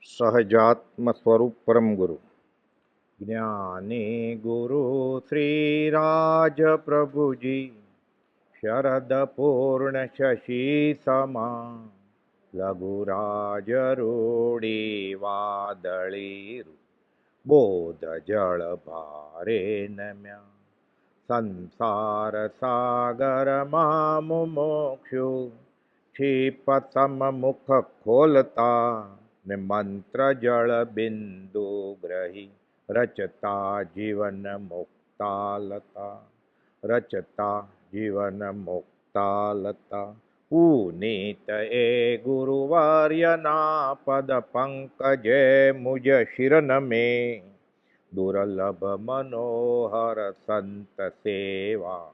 સહજાત્મ સ્વરૂપ પરમ ગુરુ જ્ઞાની ગુરુ શ્રી રાજ પ્રભુજી શરદ પૂર્ણ શશી સમા લઘુરાજ રૂડી વાદળી બોધ જળ ભારે નમ્યા સંસાર સાગરમાં મુમોક્ષુ ક્ષિપ મુખ ખોલતા ને મંત્ર જળ બિંદુ ગ્રહી રચતા જીવન મુક્તાલતા રચતા જીવન મુક્તાલતા પુનીત એ ગુરુવાર્યના પદ પંકજે મુજ શિરન મે દુર્લભ મનોહર સંત સેવા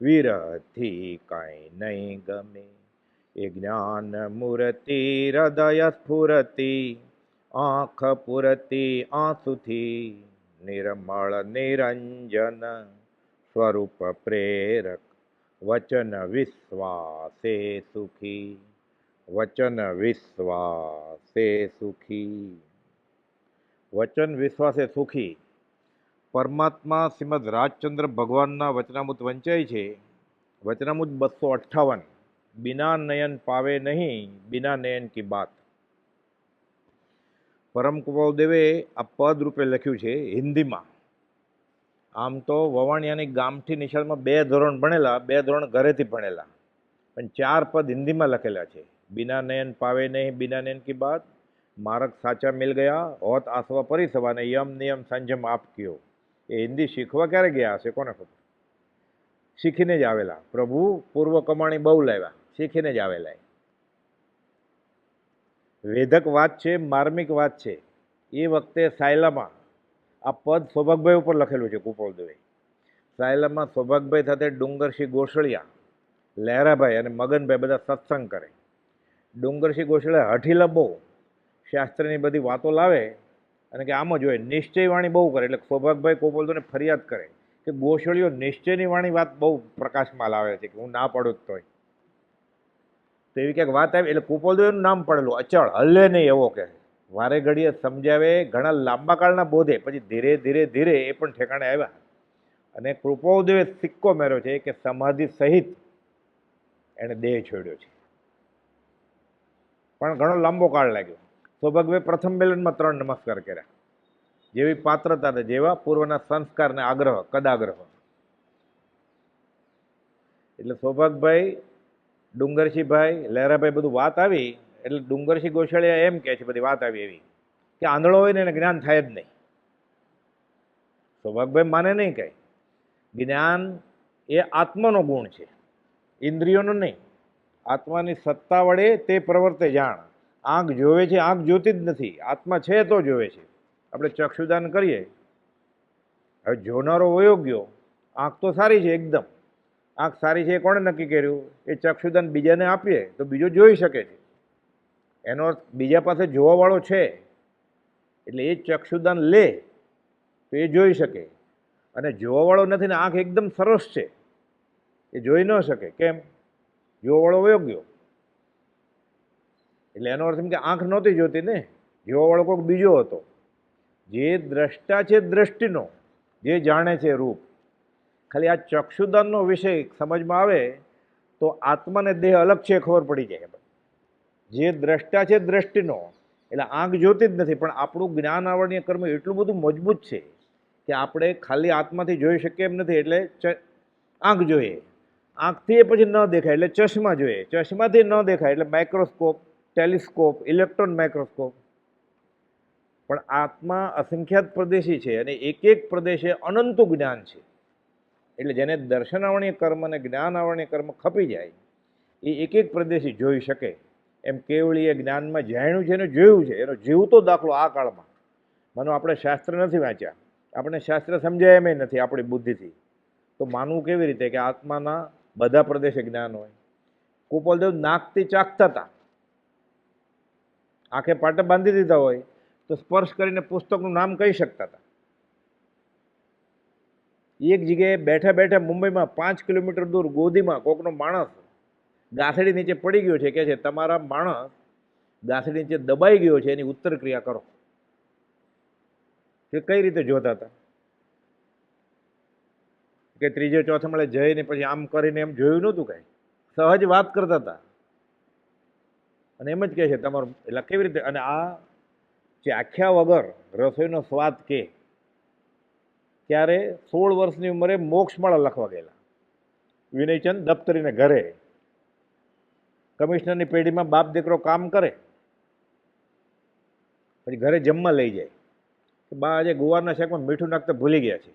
વિરથી કઈ નહીં ગમે એ જ્ઞાન મૂર્તિ હૃદય સ્ફુરતિ આંખ પુરતી આંસુથી નિર્મળ નિરંજન સ્વરૂપ પ્રેરક વચન વિશ્વાસે સુખી વચન વિશ્વાસે સુખી વચન વિશ્વાસે સુખી પરમાત્મા શ્રીમદ રાજચંદ્ર ભગવાનના વચનામૃત વંચાય છે. વચનામૃત 258 બિના નયન પાવે નહીં બિના નયન કી બાત. પરમ કૃપાળુદેવે આ પદ રૂપે લખ્યું છે હિન્દીમાં. આમ તો વવાણિયાની ગામઠી નિશાળમાં 2 ધોરણ ભણેલા, 2 ધોરણ ઘરેથી ભણેલા, પણ 4 પદ હિન્દીમાં લખેલા છે. બિના નયન પાવે નહીં બિના નયન કી બાત, માર્ગ સાચા મિલ ગયા, હોત આસવા પરિસવા, ને યમ નિયમ સંજમ આપ કયો. એ હિન્દી શીખવા ક્યારે ગયા હશે કોને ખબર. શીખીને જ આવેલા. પ્રભુ પૂર્વ કમાણી બહુ લાવ્યા, શીખીને જ આવેલા. વેધક વાત છે, માર્મિક વાત છે. એ વખતે સાયલામાં આ પદ સૌભાગભાઈ ઉપર લખેલું છે કૃપાળુદેવે. સાયલામાં સૌભાગભાઈ સાથે ડુંગરસિંહ ગોસળિયા, લહેરાભાઈ અને મગનભાઈ બધા સત્સંગ કરે. ડુંગરસિંહ ગોસળિયા હઠીલા બહુ, શાસ્ત્રની બધી વાતો લાવે અને કે આમ જ હોય, નિશ્ચય વાણી બહુ કરે. એટલે સૌભાગભાઈ કૃપાળુદેવને ફરિયાદ કરે કે ગોસળીઓ નિશ્ચયની વાણી વાત બહુ પ્રકાશમાં લાવે છે, કે હું ના પાડું જ તોય. તો એવી ક્યાંક વાત આવી એટલે કૃપાળુદેવનું નામ પડેલું અચળ, હલે નહીં એવો કહે. વારે ઘડીએ સમજાવે, ઘણા લાંબા કાળના બોધે, પછી ધીરે ધીરે ધીરે એ પણ ઠેકાણે આવ્યા. અને કૃપાળુદેવે સિક્કો મેળ્યો છે કે સમાધિ સહિત એણે દેહ છોડ્યો છે. પણ ઘણો લાંબો કાળ લાગ્યો. સૌભાગભાઈ પ્રથમ મિલનમાં 3 નમસ્કાર કર્યા. જેવી પાત્રતા ને જેવા પૂર્વના સંસ્કાર ને આગ્રહ, કદાગ્રહ. એટલે સૌભાગભાઈ, ડુંગરસિંહભાઈ, લહેરાભાઈ બધું વાત આવી એટલે ડુંગરસિંહ ગોસળિયા એમ કહે છે, બધી વાત આવી એવી કે આંધળો હોય ને એને જ્ઞાન થાય જ નહીં. સૌભાગભાઈ માને નહીં કઈ. જ્ઞાન એ આત્માનો ગુણ છે, ઇન્દ્રિયોનો નહીં. આત્માની સત્તા વડે તે પ્રવર્તે જાણ. આંખ જોવે છે, આંખ જોતી જ નથી, આત્મા છે તો જોવે છે. આપણે ચક્ષુદાન કરીએ, હવે જોનારો વયો ગયો, આંખ તો સારી છે એકદમ. આંખ સારી છે એ કોણે નક્કી કર્યું? એ ચક્ષુદાન બીજાને આપીએ તો બીજો જોઈ શકે છે. એનો અર્થ બીજા પાસે જોવાવાળો છે, એટલે એ ચક્ષુદાન લે તો એ જોઈ શકે. અને જોવાવાળો નથી ને આંખ એકદમ સરસ છે, એ જોઈ ન શકે. કેમ? જોવાવાળો વયો ગયો. એટલે એનો અર્થ એમ કે આંખ નહોતી જોતી ને, જોવાવાળો કોઈક બીજો હતો. જે દ્રષ્ટા છે દ્રષ્ટિનો, જે જાણે છે રૂપ. ખાલી આ ચક્ષુદાનનો વિષય સમજમાં આવે તો આત્માને દેહ અલગ છે ખબર પડી જાય. જે દ્રષ્ટા છે દ્રષ્ટિનો, એટલે આંખ જોતી જ નથી, પણ આપણું જ્ઞાન આવરણીય કર્મ એટલું બધું મજબૂત છે કે આપણે ખાલી આત્માથી જોઈ શકીએ એમ નથી. એટલે આંખ જોઈએ, આંખથી એ પછી ન દેખાય એટલે ચશ્મા જોઈએ, ચશ્માથી ન દેખાય એટલે માઇક્રોસ્કોપ, ટેલિસ્કોપ, ઇલેક્ટ્રોન માઇક્રોસ્કોપ. પણ આત્મા અસંખ્યાત પ્રદેશી છે અને એક એક પ્રદેશે અનંતું જ્ઞાન છે. એટલે જેને દર્શનાવરણીય કર્મ અને જ્ઞાન આવરણીય કર્મ ખપી જાય એ એક એક પ્રદેશી જોઈ શકે. એમ કેવળીએ જ્ઞાનમાં જાણ્યું છે ને જોયું છે, એનો જીવતો દાખલો આ કાળમાં. માનો આપણે શાસ્ત્ર નથી વાંચ્યા, આપણે શાસ્ત્ર સમજાય એમ નથી આપણી બુદ્ધિથી, તો માનવું કેવી રીતે કે આત્માના બધા પ્રદેશે જ્ઞાન હોય? કૃપાળદેવ નાકથી ચાખતા હતા, આંખે પાટે બાંધી દીધા હોય તો સ્પર્શ કરીને પુસ્તકનું નામ કહી શકતા હતા. એક જગ્યાએ બેઠા બેઠા મુંબઈમાં 5 કિલોમીટર દૂર ગોધીમાં કોકનો માણસ ગાથડી નીચે પડી ગયો છે, કે છે તમારા માણસ ગાંસડી નીચે દબાઈ ગયો છે એની ઉત્તર ક્રિયા કરો. કે કઈ રીતે જોતા હતા? કે ત્રીજે ચોથે મળે જઈને પછી આમ કરીને એમ જોયું નહોતું કાંઈ, સહજ વાત કરતા હતા. અને એમ જ કહે છે તમારું, એટલે કેવી રીતે? અને આ ચાખ્યા વગર રસોઈનો સ્વાદ કે ત્યારે 16 વર્ષની ઉંમરે મોક્ષમાળા લખવા ગયેલા વિનયચંદ દફતરીને ઘરે. કમિશનરની પેઢીમાં બાપ દીકરો કામ કરે, પછી ઘરે જમવા લઈ જાય કે બા આજે ગુવારના શાકમાં મીઠું નાખતા ભૂલી ગયા છે.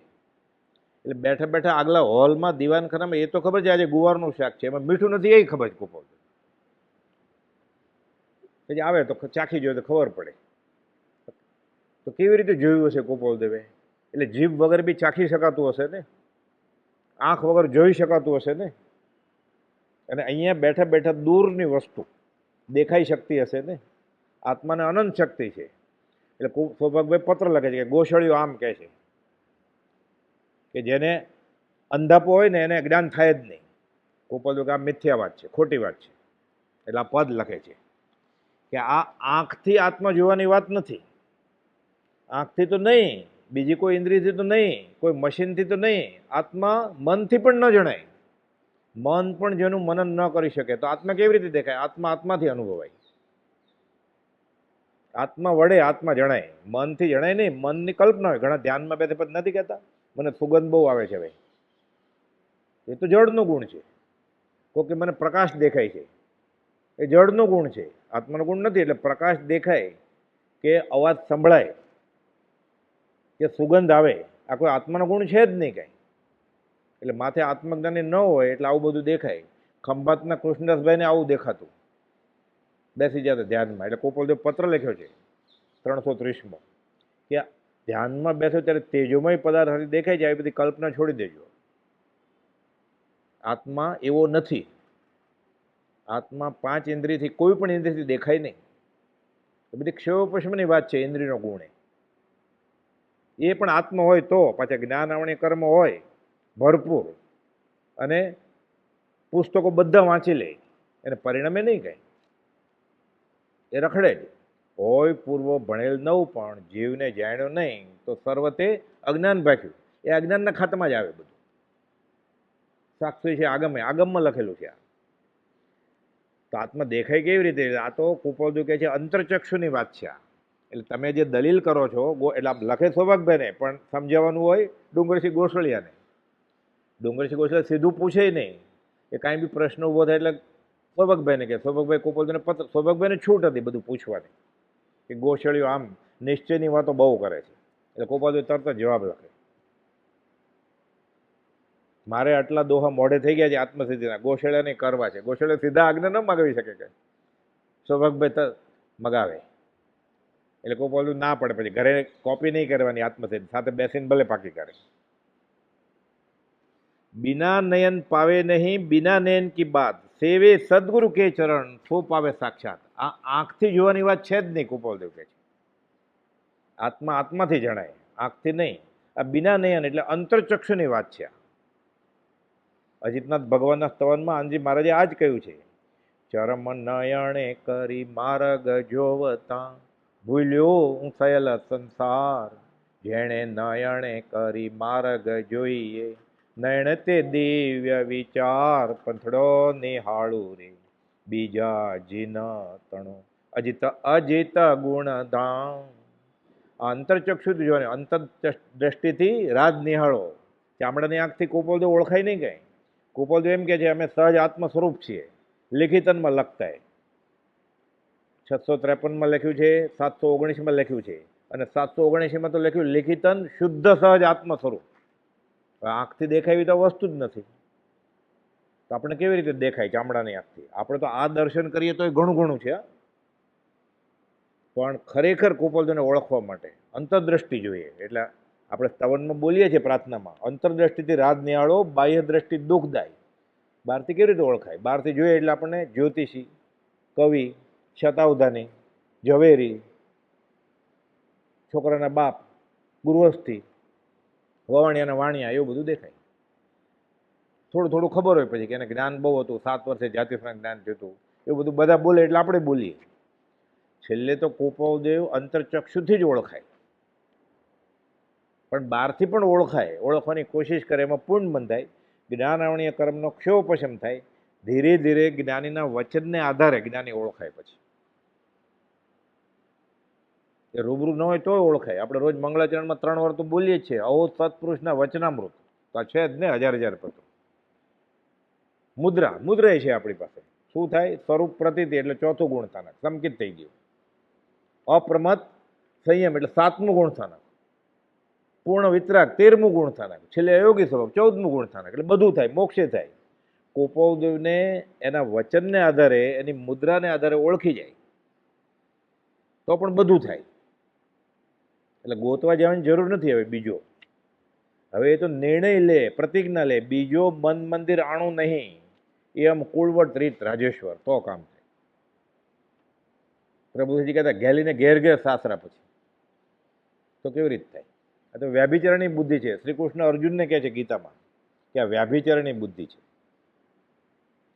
એટલે બેઠા બેઠા આગલા હોલમાં દીવાનખાનામાં એ તો ખબર છે આજે ગુવારનું શાક છે, એમાં મીઠું નથી એ ખબર છે. કુપોલ પછી આવે તો ચાખી જોઈએ તો ખબર પડે. તો કેવી રીતે જોયું હશે કુપોલ દેવે? એટલે જીભ વગર બી ચાખી શકાતું હશે ને, આંખ વગર જોઈ શકાતું હશે ને, અને અહીંયા બેઠા બેઠા દૂરની વસ્તુ દેખાઈ શકતી હશે ને. આત્માને અનંત શક્તિ છે. એટલે સૌભાગભાઈ પત્ર લખે છે કે ગોસળીઓ આમ કહે છે કે જેને અંધાપો હોય ને એને જ્ઞાન થાય જ નહીં. ગોપાલ કે આ મિથ્યા વાત છે, ખોટી વાત છે. એટલે આ પદ લખે છે કે આ આંખથી આત્મા જોવાની વાત નથી. આંખથી તો નહીં, બીજી કોઈ ઇન્દ્રિયથી તો નહીં, કોઈ મશીનથી તો નહીં, આત્મા મનથી પણ ન જણાય. મન પણ જેનું મનન ન કરી શકે તો આત્મા કેવી રીતે દેખાય? આત્મા આત્માથી અનુભવાય. આત્મા વડે આત્મા જણાય, મનથી જણાય નહીં. મનની કલ્પના હોય. ઘણા ધ્યાનમાં બેસે પછી નથી કહેતા મને સુગંધ બહુ આવે છે ભાઈ, એ તો જળનો ગુણ છે. કોઈ કે મને પ્રકાશ દેખાય છે, એ જળનો ગુણ છે, આત્માનો ગુણ નથી. એટલે પ્રકાશ દેખાય કે અવાજ સંભળાય કે સુગંધ આવે, આ કોઈ આત્માનો ગુણ છે જ નહીં કાંઈ. એટલે માથે આત્મજ્ઞાની ન હોય એટલે આવું બધું દેખાય. ખંભાતના કૃષ્ણદાસભાઈને આવું દેખાતું, બેસી જતા ધ્યાનમાં. એટલે ગોપાલદેવ પત્ર લખ્યો છે 330માં કે ધ્યાનમાં બેસો ત્યારે તેજોમય પદાર્થ દેખાય છે, આવી બધી કલ્પના છોડી દેજો. આત્મા એવો નથી. આત્મા 5 ઇન્દ્રિયથી કોઈ પણ ઇન્દ્રિયથી દેખાય નહીં. એ બધી ક્ષયોપશમની વાત છે. ઇન્દ્રિયનો ગુણ એ પણ આત્મા હોય તો પાછા જ્ઞાન આવણી કર્મ હોય ભરપૂર, અને પુસ્તકો બધા વાંચી લે, એને પરિણામે નહીં કાંઈ, એ રખડે જ હોય. પૂર્વ ભણેલ નવ પણ જીવને જાણ્યો નહીં તો સર્વતે અજ્ઞાન ભાખ્યું. એ અજ્ઞાનના ખાતામાં જ આવે બધું. સાક્ષી છે આગમે, આગમમાં લખેલું છે. તો આત્મા દેખાય કેવી રીતે? આ તો કુપોલદેવ કહે છે અંતરચક્ષુની વાત છે. એટલે તમે જે દલીલ કરો છો, એટલે આપ લખે સૌભાગભાઈને, પણ સમજાવવાનું હોય ડુંગરસિંહ ગોસળિયાને. ડુંગરસિંહ ગોસળિયા સીધું પૂછે નહીં, એ કાંઈ બી પ્રશ્ન ઊભો થાય એટલે સૌભાગભાઈને કે સૌભાગભાઈ કુપોલદેવને પત્ર. સૌભાગભાઈને છૂટ હતી બધું પૂછવાની કે ગોસળીઓ આમ નિશ્ચયની વાતો બહુ કરે છે. એટલે કુપોલદેવ તરત જ જવાબ લખે. મારે આટલા દોહા મોઢે થઈ ગયા છે આત્મસિદ્ધિના, ગોસળિયાને કરવા છે. ગોસળિયા સીધા આજ્ઞા ન મગાવી શકે કે સૌભાગભાઈ મગાવે. એટલે ગોપાલદેવ ના પડે. પછી ઘરે કોપી નહીં કરવાની આત્મસિદ્ધ, સાથે બેસીને ભલે પાકી કરે. બિના નયન પાવે નહીં, બિના નયન કી બાત સેવે સદગુરુ કે ચરણ સો પાવે સાક્ષાત. આ આંખથી જોવાની વાત છે જ નહીં. કુપોલદેવ કહે છે આત્મા આત્માથી જણાય, આંખથી નહીં. આ બિના નયન એટલે અંતરચક્ષુની વાત છે. અજીતનાથ ભગવાનના સ્તવનમાં આનંદજી મહારાજે આ જ કહ્યું છે, ચરમ નયણે કરી માર્ગ જોવતા ભૂલ્યો હું થયેલ સંસાર. જેણે નયણે કરી માર્ગ જોઈએ નયણ તે દિવ્ય વિચાર. પંથડો નિહાળું રે બીજા જીન તણો અજીત અજીત ગુણધામ. આ અંતરચક્ષુ જોને, અંતર દ્રષ્ટિથી રાજ નિહાળો. ચામડાની આંખથી કુપોલદેવ ઓળખાય નહીં કાંઈ. કુપોલદેવ એમ કે છે અમે સહજ આત્મ સ્વરૂપ છીએ. લિખિતનમાં લખતા 653માં લખ્યું છે, 719માં લખ્યું છે, અને 779માં તો લખ્યું લિખિતન શુદ્ધ સહજ આત્મ સ્વરૂપ. આંખથી દેખાય એવી તો વસ્તુ જ નથી. તો આપણે કેવી રીતે દેખાય ચામડાની આંખથી? આપણે તો આ દર્શન કરીએ તો એ ઘણું ઘણું છે. પણ ખરેખર કુપોલદેવને ઓળખવા માટે અંતરદ્રષ્ટિ જોઈએ. એટલે આપણે સ્તવનમાં બોલીએ છીએ પ્રાર્થનામાં, અંતરદ્રષ્ટિથી રાજ નિહાળો, બાહ્ય દ્રષ્ટિ દુઃખદાય. બહારથી કેવી રીતે ઓળખાય? બહારથી જોઈએ એટલે આપણને જ્યોતિષી, કવિ, શતાવધાની, ઝવેરી, છોકરાના બાપ, ગુરુવસ્તી, વવાણિયાના વાણિયા, એવું બધું દેખાય. થોડું થોડું ખબર હોય પછી કે એને જ્ઞાન બહુ હતું, 7 વર્ષે જાતિસ્નાન જ્ઞાન થયું, એવું બધું બધા બોલે એટલે આપણે બોલીએ. છેલ્લે તો કુપોદેવ અંતરચક્ષુથી જ ઓળખાય, પણ બહારથી પણ ઓળખાય, ઓળખવાની કોશિશ કરે, એમાં પૂર્ણ બંધાય, જ્ઞાનાવણીય કર્મનો ક્ષયોપશમ થાય, ધીરે ધીરે જ્ઞાનીના વચનને આધારે જ્ઞાની ઓળખાય. પછી એ રૂબરૂ ન હોય તોય ઓળખાય. આપણે રોજ મંગળાચરણમાં 3 વાર તો બોલીએ જ છીએ, અહો સત્પુરુષના વચનામૃત, તો આ છે જ ને, હજાર પત્રો. મુદ્રા છે આપણી પાસે. શું થાય? સ્વરૂપ પ્રતીતિ એટલે ચોથું ગુણસ્થાનક સંકિત થઈ ગયું. અપ્રમત સંયમ એટલે 7મું ગુણસ્થાનક. પૂર્ણ વિતરાગ 13મું ગુણસ્થાનક. છેલ્લે અયોગી સ્વભાવ 14મું ગુણસ્થાનક. એટલે બધું થાય, મોક્ષે થાય. કુપોદેવને એના વચનને આધારે, એની મુદ્રાને આધારે ઓળખી જાય તો પણ બધું થાય. એટલે ગોતવા જવાની જરૂર નથી હવે બીજો. હવે એ તો નિર્ણય લે, પ્રતિજ્ઞા લે, બીજો મન મંદિર આણું નહીં, એ આમ કુળવટ રીત રાજેશ્વર, તો કામ થાય. પ્રભુજી કહેતા ઘેલીને ઘેર ઘેર સાસરા, પછી તો કેવી રીત થાય? આ તો વ્યાભિચરણની બુદ્ધિ છે. શ્રી કૃષ્ણ અર્જુનને કહે છે ગીતામાં કે આ વ્યાભિચરણની બુદ્ધિ છે.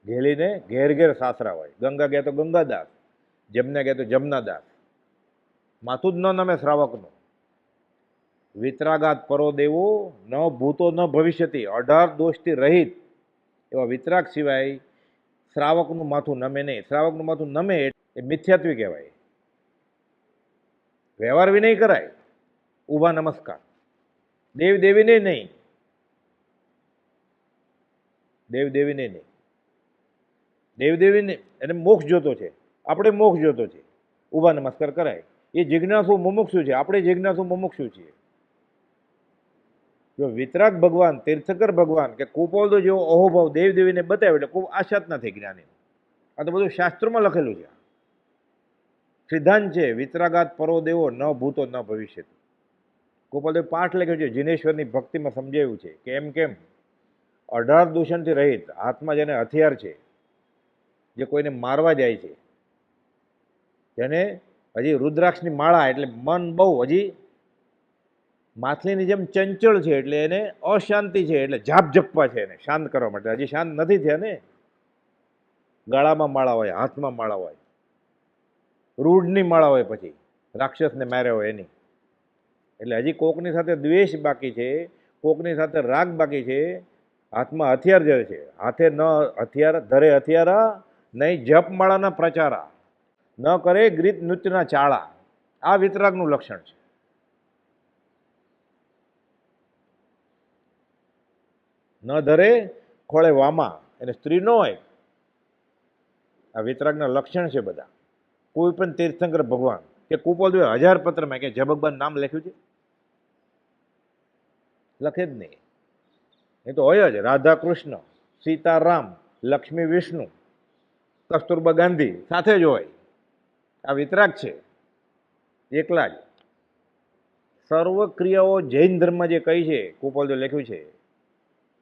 ઘેલીને ઘેર ઘેર સાસરા હોય. ગંગા ગયા તો ગંગાદાસ, જમના ગયા તો જમનાદાસ, માથું જ ન નમે શ્રાવકનું. વિતરાગાત પરો દેવો ન ભૂતો ન ભવિષ્યતિ, 18 દોષથી રહિત એવા વિતરાગ સિવાય શ્રાવકનું માથું નમે નહીં. શ્રાવકનું માથું નમે એ મિથ્યાત્વી કહેવાય. વ્યવહાર વિનય કરાય, ઊભા નમસ્કાર, દેવ દેવીને નહીં, દેવ દેવીને નહીં, દેવ દેવીને, એને મોક્ષ જોતો છે, આપણે મોક્ષ જોતો છે, ઊભા નમસ્કાર કરાય. એ જિજ્ઞાસુ મુમુક્ષુ છે, આપણે જિજ્ઞાસુ મુમુક્ષુ છીએ. જો વિતરાગ ભગવાન, તીર્થકર ભગવાન કે કુપોદો જેવો અહોભાવ દેવ દેવીને બતાવ્યો એટલે ખૂબ આશાત નથી જ્ઞાની. આ તો બધું શાસ્ત્રોમાં લખેલું છે, સિદ્ધાંત છે. વિતરાગાત પરો દેવો ન ભૂતો ન ભવિષ્યત. ગોપાલદેવ પાઠ લખ્યો છે, જીનેશ્વરની ભક્તિમાં સમજાવ્યું છે કે એમ કેમ 18 દૂષણથી રહિત, હાથમાં જેને હથિયાર છે, જે કોઈને મારવા જાય છે, જેને હજી રુદ્રાક્ષની માળા એટલે મન બહુ હજી માછલીની જેમ ચંચળ છે, એટલે એને અશાંતિ છે, એટલે ઝાપ ઝપવા છે, એને શાંત કરવા માટે. હજી શાંત નથી થયા ને. ગળામાં માળા હોય, હાથમાં માળા હોય, રૂઢની માળા હોય, પછી રાક્ષસને માર્યા હોય એની. એટલે હજી કોકની સાથે દ્વેષ બાકી છે, કોકની સાથે રાગ બાકી છે. હાથમાં હથિયાર ધરે છે, હાથે ન હથિયાર ધરે હથિયારા, નહીં જપ માળાના પ્રચારા, ન કરે ગીત નૃત્યના ચાળા. આ વિતરાગનું લક્ષણ છે. ન ધરે ખોળે વામા, એને સ્ત્રી ન હોય. આ વિતરાગના લક્ષણ છે બધા. કોઈ પણ તીર્થંકર ભગવાન કે કુપોદવે 1000 પત્રમાં કે જે ભગવાન નામ લખ્યું છે? લખે જ નહીં. એ તો હોય જ રાધા કૃષ્ણ, સીતારામ, લક્ષ્મી વિષ્ણુ, કસ્તુરબા ગાંધી સાથે જ હોય. આ વિતરાગ છે એકલા જ. સર્વ ક્રિયાઓ જૈન ધર્મ જે કહી છે, કુપોદવે લખ્યું છે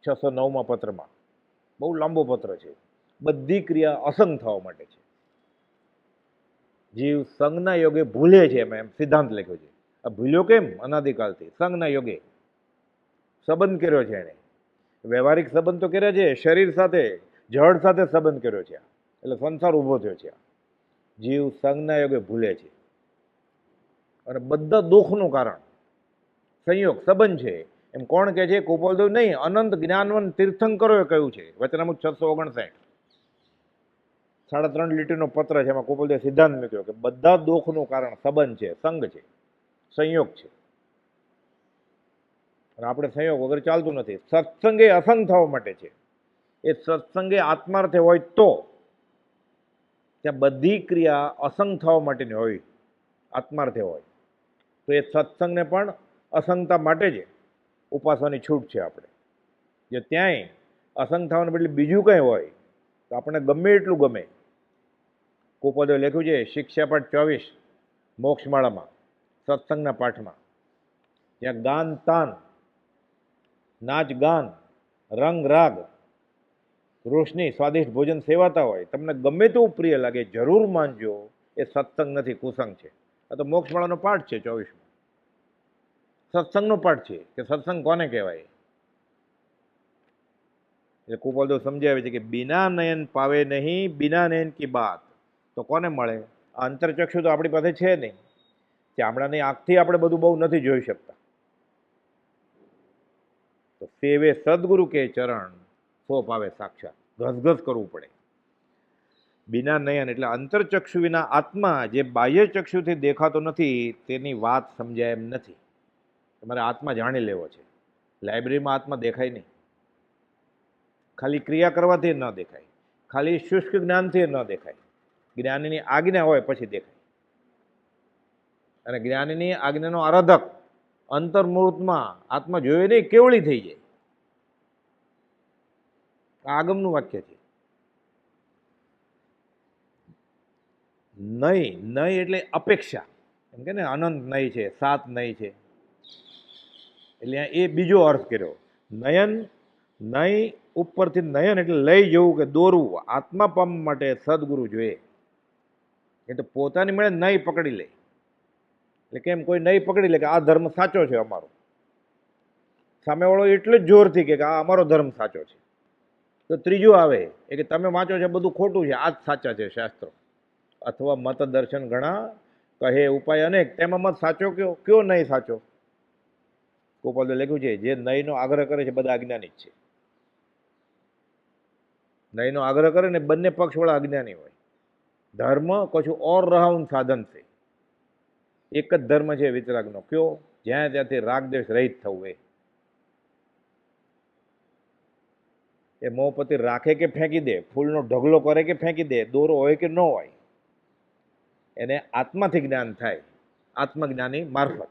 609માં પત્રમાં, બહુ લાંબો પત્ર છે. બધી ક્રિયા અસંગ થવા માટે છે. જીવ સંગના યોગે ભૂલે છે, એમાં એમ સિદ્ધાંત લખ્યો છે. આ ભૂલ્યો કેમ? અનાદિકાલથી સંગના યોગે સંબંધ કર્યો છે એણે. વ્યવહારિક સંબંધ તો કર્યા છે, શરીર સાથે, જળ સાથે સંબંધ કર્યો છે, એટલે સંસાર ઊભો થયો છે. જીવ સંગના યોગે ભૂલે છે, અને બધા દુઃખનું કારણ સંયોગ સંબંધ છે. એમ કોણ કહે છે? કુપોદવ નહીં, અનંત જ્ઞાનવંત તીર્થંકરોએ કહ્યું છે. વચનામૃત 659, 3.5 લીટીનો પત્ર છે. એમાં કુપોદવે સિદ્ધાંત મૂક્યો કે બધા દુઃખનું કારણ સંબંધ છે, સંગ છે, સંયોગ છે. અને આપણે સંયોગ વગર ચાલતું નથી. સત્સંગે અસંગ થવા માટે છે. એ સત્સંગે આત્માર્થે હોય તો, ત્યાં બધી ક્રિયા અસંગ થવા માટેની હોય, આત્માર્થે હોય તો એ સત્સંગને પણ અસંગતા માટે જ ઉપાસવાની છૂટ છે. આપણે જો ત્યાંય અસંગ થવાને બદલે બીજું કંઈ હોય તો આપણે ગમે એટલું ગમે. કુપોદવે લખ્યું છે શિક્ષાપાઠ 24 મોક્ષમાળામાં, સત્સંગના પાઠમાં, ત્યાં ગાન તાન, નાચ ગાન, રંગ રાગ, રોશની, સ્વાદિષ્ટ ભોજન સેવાતા હોય, તમને ગમે તેવું પ્રિય લાગે, જરૂર માનજો એ સત્સંગ નથી, કુસંગ છે. આ તો મોક્ષમાળાનો પાઠ છે 24માં. સત્સંગનો પાઠ છે કે સત્સંગ કોને કહેવાય. એટલે કુપોદવ સમજાવે છે કે બિના નયન પાવે નહીં, બિના નયન કી બાત. તો કોને મળે? આ અંતરચક્ષુ તો આપણી પાસે છે નહીં. ચામડાની આંખથી આપણે બધું બહુ નથી જોઈ શકતા. તો સેવે સદગુરુ કે ચરણ, સોપ આવે સાક્ષાત, ઘસઘસ કરવું પડે. બિના નયન એટલે અંતરચક્ષુ વિના આત્મા જે બાહ્ય ચક્ષુથી દેખાતો નથી તેની વાત સમજાય એમ નથી. તમારે આત્મા જાણી લેવો છે. લાઇબ્રેરીમાં આત્મા દેખાય નહીં. ખાલી ક્રિયા કરવાથી ન દેખાય, ખાલી શુષ્ક જ્ઞાનથી ન દેખાય. જ્ઞાનીની આજ્ઞા હોય પછી દેખાય. અને જ્ઞાનીની આજ્ઞાનો આરાધક અંતર્મુહૂર્તમાં આત્મા જોયે નહીં કેવળી થઈ જાય. આગમનું વાક્ય છે. નહીં, નહીં એટલે અપેક્ષા. એમ કે ને અનંત નહીં છે, સાત નહીં છે, એટલે એ બીજો અર્થ કર્યો. નયન, નહીં ઉપરથી નયન એટલે લઈ જવું કે દોરવું. આત્મા પામવા માટે સદગુરુ જોઈએ. એ તો પોતાની મળે નહીં પકડી લે. એટલે કેમ કોઈ નહીં પકડી લે કે આ ધર્મ સાચો છે અમારો, સામેવાળો એટલું જ જોરથી કે આ અમારો ધર્મ સાચો છે, તો ત્રીજો આવે એ કે તમે વાંચો છો બધું ખોટું છે, આ જ સાચા છે શાસ્ત્રો. અથવા મત દર્શન ઘણા કહે ઉપાય અનેક, તેમાં મત સાચો કયો નહીં સાચો. ગોપાલે લખ્યું છે જે નયનો આગ્રહ કરે છે બધા અજ્ઞાની જ છે. નયનો આગ્રહ કરે ને બંને પક્ષવાળા અજ્ઞાની હોય. ધર્મ કશું ઓર રહાઉન સાધન છે. એક જ ધર્મ છે વિતરાગનો, કયો? જ્યાં ત્યાંથી રાગદ્વેષ રહિત થવું. એ મોહપતિ રાખે કે ફેંકી દે, ફૂલનો ઢગલો કરે કે ફેંકી દે, દોરો હોય કે ન હોય, એને આત્માથી જ્ઞાન થાય, આત્મજ્ઞાની મારફત.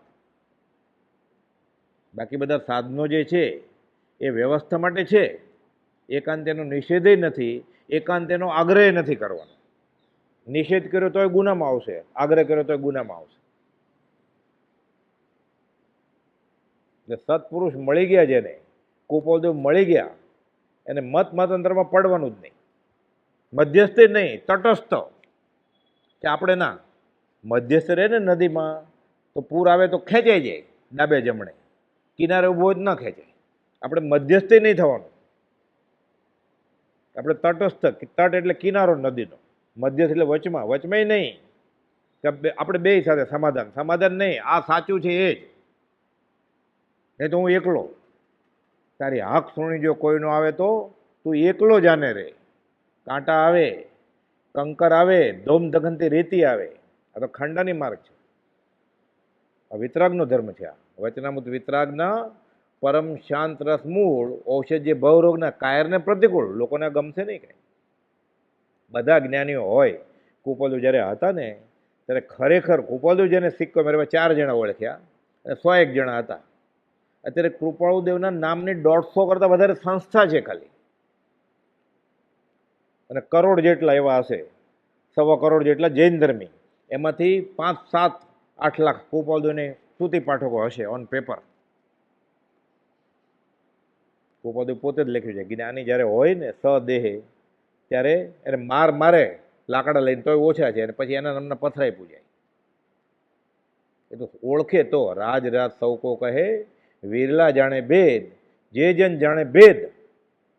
બાકી બધા સાધનો જે છે એ વ્યવસ્થા માટે છે. એકાંત એનો નિષેધય નથી, એકાંત એનો આગ્રહ નથી કરવાનો. નિષેધ કર્યો તોય ગુનામાં આવશે, આગ્રહ કર્યો તોય ગુનામાં આવશે. એટલે સત્પુરુષ મળી ગયા જેને, કુપોલદેવ મળી ગયા, એને મતાંતરમાં પડવાનું જ નહીં. મધ્યસ્થી નહીં, તટસ્થ. કે આપણે ના મધ્યસ્થ રહે ને નદીમાં, તો પૂર આવે તો ખેંચાઈ જાય ડાબે જમણે, કિનારે ઊભો જ ન ખેંચાય. આપણે મધ્યસ્થી નહીં થવાનું. આપણે તટસ્થ, તટ એટલે કિનારો નદીનો, મધ્યસ્થ એટલે વચમાં, વચમાં નહીં કે આપણે બે સાથે સમાધાન, સમાધાન નહીં, આ સાચું છે એ જ, નહીં તો હું એકલો. તારી હક સુણી જો કોઈનો આવે તો તું એકલો જાને રે. કાંટા આવે, કંકર આવે, ધોમ દગનથી રેતી આવે, આ તો ખાંડાની માર્ગ છે. આ વિતરાગનો ધર્મ છે. આ વચનામૃત વિતરાગના પરમ શાંત રસ મૂળ ઔષધ જે ભવરોગના કાયરને પ્રતિકૂળ. લોકોને ગમશે નહીં કાંઈ. બધા જ્ઞાનીઓ હોય. કુપોલદેવ જ્યારે હતા ને ત્યારે ખરેખર કુપોલદેવ જેને સિક્કો મેળવ્યા 4 જણા ઓળખ્યા અને 101 જણા હતા. અત્યારે કૃપાળુદેવના નામની 150 કરતાં વધારે સંસ્થા છે ખાલી, અને કરોડ જેટલા એવા હશે, 1.25 કરોડ જેટલા જૈન ધર્મી. એમાંથી 5, 7, 8 લાખ કૃપાળુદેવને સ્તુતિ પાઠકો હશે ઓન પેપર. કૃપાળુદેવ પોતે જ લખ્યું છે જ્ઞાની જ્યારે હોય ને સદેહે, ત્યારે એને મારે લાકડા લઈને તોય ઓછા છે, અને પછી એના નામના પથરાઈ પૂજાય. એ તો ઓળખે તો. રાજ સૌ કો કહે, વિરલા જાણે ભેદ, જે જન જાણે ભેદ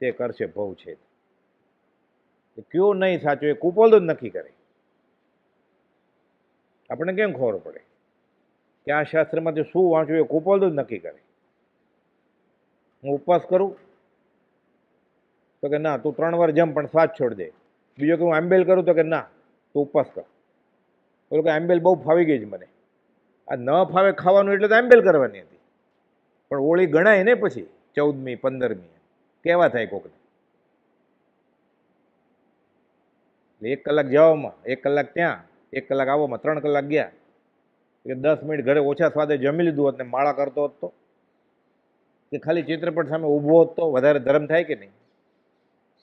તે કરશે ભવ છે. કયો નહીં સાચો એ કુપોલદેવ જ નક્કી કરે. આપણે કેમ ખબર પડે કે આ શાસ્ત્રમાંથી શું વાંચવું એ કુપોલદેવ જ નક્કી કરે. હું ઉપવાસ કરું તો કે ના તું 3 વાર જમ પણ શ્વાસ છોડ દે. બીજો કે હું આંબેલ કરું તો કે ના તું ઉપવાસ કર. બોલો કે આંબેલ બહુ ફાવી ગઈ છે મને. આ ન ફાવે ખાવાનું એટલે તો આંબેલ કરવાની હતી, પણ ઓળી ગણાય ને પછી 14મી 15મી કેવા થાય કોકને. 1 કલાક જવામાં, 1 કલાક ત્યાં, 1 કલાક આવવામાં, 3 કલાક ગયા. કે 10 મિનિટ ઘરે ઓછા સ્વાદે જમી લીધું હોત ને માળા કરતો હોત તો, કે ખાલી ચિત્રપટ સામે ઊભો હોત તો વધારે ધર્મ થાય કે નહીં?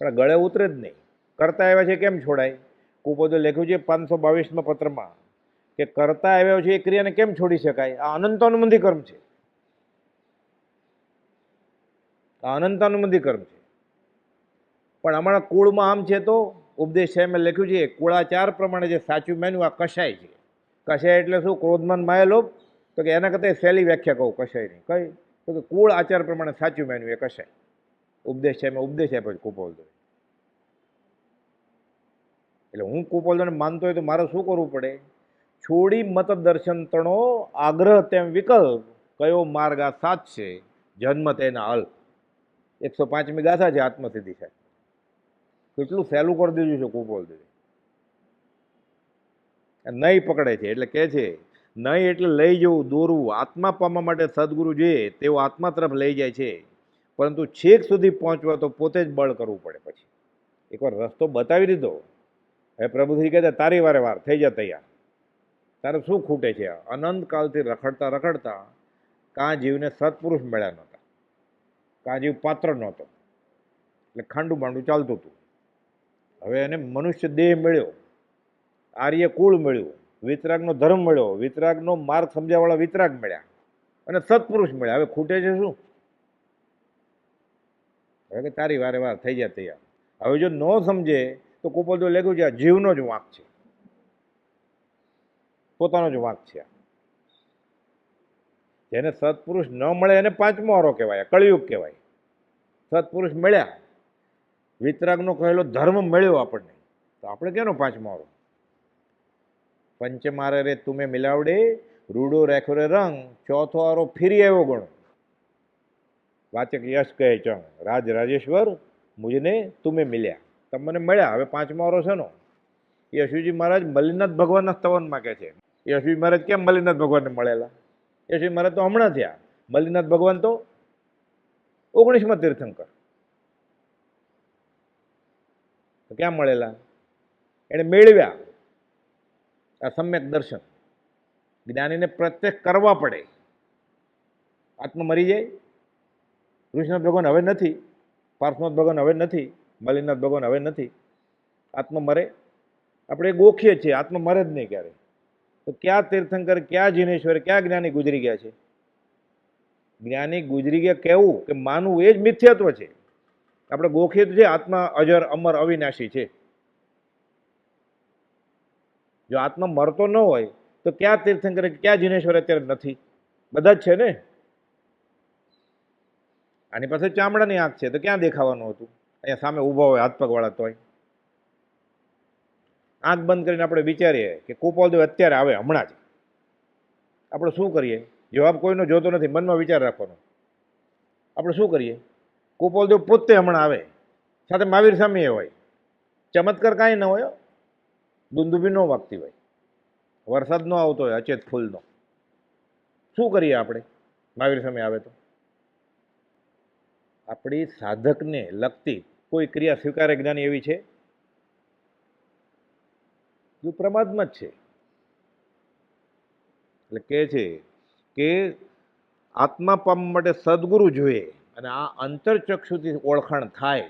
પણ ગળે ઉતરે જ નહીં. કરતા આવ્યા છે કેમ છોડાય? કુપોલદેવ લખ્યું છે 522માં પત્રમાં કે કરતા આવ્યા છે એ ક્રિયાને કેમ છોડી શકાય? આ અનંતાનુબંધી કર્મ છે. આ અનંતાનુબંધી કર્મ છે. પણ અમારા કુળમાં આમ છે તો ઉપદેશ સાહેબે લખ્યું છે કુળાચાર પ્રમાણે જે સાચું માન્યું આ કશાય છે. કશાય એટલે શું? ક્રોધમાન માયાલોભ. તો કે એના કરતાં સહેલી વ્યાખ્યા કહું કશાયની. કઈ? તો કે કુળ આચાર પ્રમાણે સાચું માન્યું એ કશાય. ઉપદેશ સાહેબે ઉપદેશ આપ્યો છે કુપોલદેવ. એટલે હું કુપોલને માનતો હોય તો મારે શું કરવું પડે? છોડી મત દર્શન તણો આગ્રહ તેમ વિકલ્પ, કયો માર્ગ આ સાચ છે, જન્મ તેના અલ્પ. 105મી ગાથા છે આત્મસિદ્ધિ છે. કેટલું સહેલું કરી દીધું છે કુપોલ દેવે. નહીં પકડે છે એટલે કે છે નહીં એટલે લઈ જવું, દોરવું. આત્મા પામવા માટે સદગુરુ જોઈએ તેઓ આત્મા તરફ લઈ જાય છે, પરંતુ છેક સુધી પહોંચવા તો પોતે જ બળ કરવું પડે. પછી એકવાર રસ્તો બતાવી દીધો, હવે પ્રભુશ્રી કહે છે તારી વારે વાર થઈ જા તૈયાર. તારે શું ખૂટે છે? અનંતકાલથી રખડતા રખડતા કાં જીવને સત્પુરુષ મળ્યા નહોતા, કાં જીવ પાત્ર નહોતો, એટલે ખાંડું બાંડું ચાલતું હતું. હવે એને મનુષ્ય દેહ મળ્યો, આર્ય કુળ મળ્યું, વિતરાગનો ધર્મ મળ્યો, વિતરાગનો માર્ગ સમજાવવાળા વિતરાગ મળ્યા, અને સત્પુરુષ મળ્યા. હવે ખૂટે છે શું? હવે કે તારી વારે વાર થઈ જાય તૈયાર. હવે જો ન સમજે તો કુપોલ તો લખ્યું છે આ જીવનો જ વાંક છે, પોતાનો જ વાંક છે. જેને સત્પુરુષ ન મળે એને પાંચમો આરો કહેવાય, કળિયુગ કહેવાય. સત્પુરુષ મળ્યા, વિતરાગનો કહેલો ધર્મ મળ્યો આપણને, તો આપણે કેનો પાંચમો આરો? પંચમારે રે તુમે મિલાવડે, રૂડો રાખ્યો રે રંગ, ચોથો આરો ફીરી આવ્યો ગણો. વાચક યશ કહે ચંગ, રાજ રાજેશ્વર મુજને તુમે મિલ્યા. તમને મળ્યા, હવે પાંચમો આરો છે નો? યશુજી મહારાજ મલ્લિનાથ ભગવાનના સ્તવનમાં કહે છે. યશુજી મહારાજ કેમ મલ્લિનાથ ભગવાનને મળેલા? યશુજી મહારાજ તો હમણાં થયા, મલ્લિનાથ ભગવાન તો 19મા તીર્થંકર. તો ક્યાં મળેલા? એને મેળવ્યા આ સમ્યક દર્શન. જ્ઞાનીને પ્રત્યક્ષ કરવા પડે. આત્મા મરી જાય. કૃષ્ણ ભગવાન હવે નથી, પાર્થનાથ ભગવાન હવે નથી, મલ્લિનાથ ભગવાન હવે નથી. આત્મા મરે? આપણે ગોખીએ છીએ આત્મા મરે જ નહીં ક્યારે. તો ક્યાં તીર્થંકર, ક્યાં જીનેશ્વર, ક્યાં જ્ઞાની ગુજરી ગયા છે? જ્ઞાની ગુજરી ગયા કહેવું કે માનવું એ જ મિથ્યાત્વ છે. આપણે ગોખીએ તો છે આત્મા અજર અમર અવિનાશી છે. જો આત્મા મરતો ન હોય તો ક્યાં તીર્થંકર, ક્યાં જીનેશ્વર અત્યારે નથી? બધા જ છે ને. આની પાસે ચામડાની આંખ છે તો ક્યાં દેખાવાનું હતું? અહીંયા સામે ઊભા હોય હાથ પગ વાળા તોય. આંખ બંધ કરીને આપણે વિચારીએ કે કુપોલદેવ અત્યારે આવે હમણાં જ, આપણે શું કરીએ? જવાબ કોઈનો જોતો નથી, મનમાં વિચાર રાખવાનો. આપણે શું કરીએ? કુપોલદેવ પોતે હમણાં આવે, સાથે મહાવીર સ્વામી હોય, ચમત્કાર કાંઈ ન હોય, દુંદુભી ન વાગતી હોય, વરસાદ ન આવતો હોય અચેત ફૂલનો, શું કરીએ આપણે? મહાવીર સ્વામી આવે તો આપણી સાધકને લગતી કોઈ ક્રિયા સ્વીકારે જ્ઞાની એવી છે? જો પ્રમાદમાં જ છે. એટલે કહે છે કે આત્મા પામવા માટે સદગુરુ જોઈએ, અને આ અંતરચક્ષુથી ઓળખાણ થાય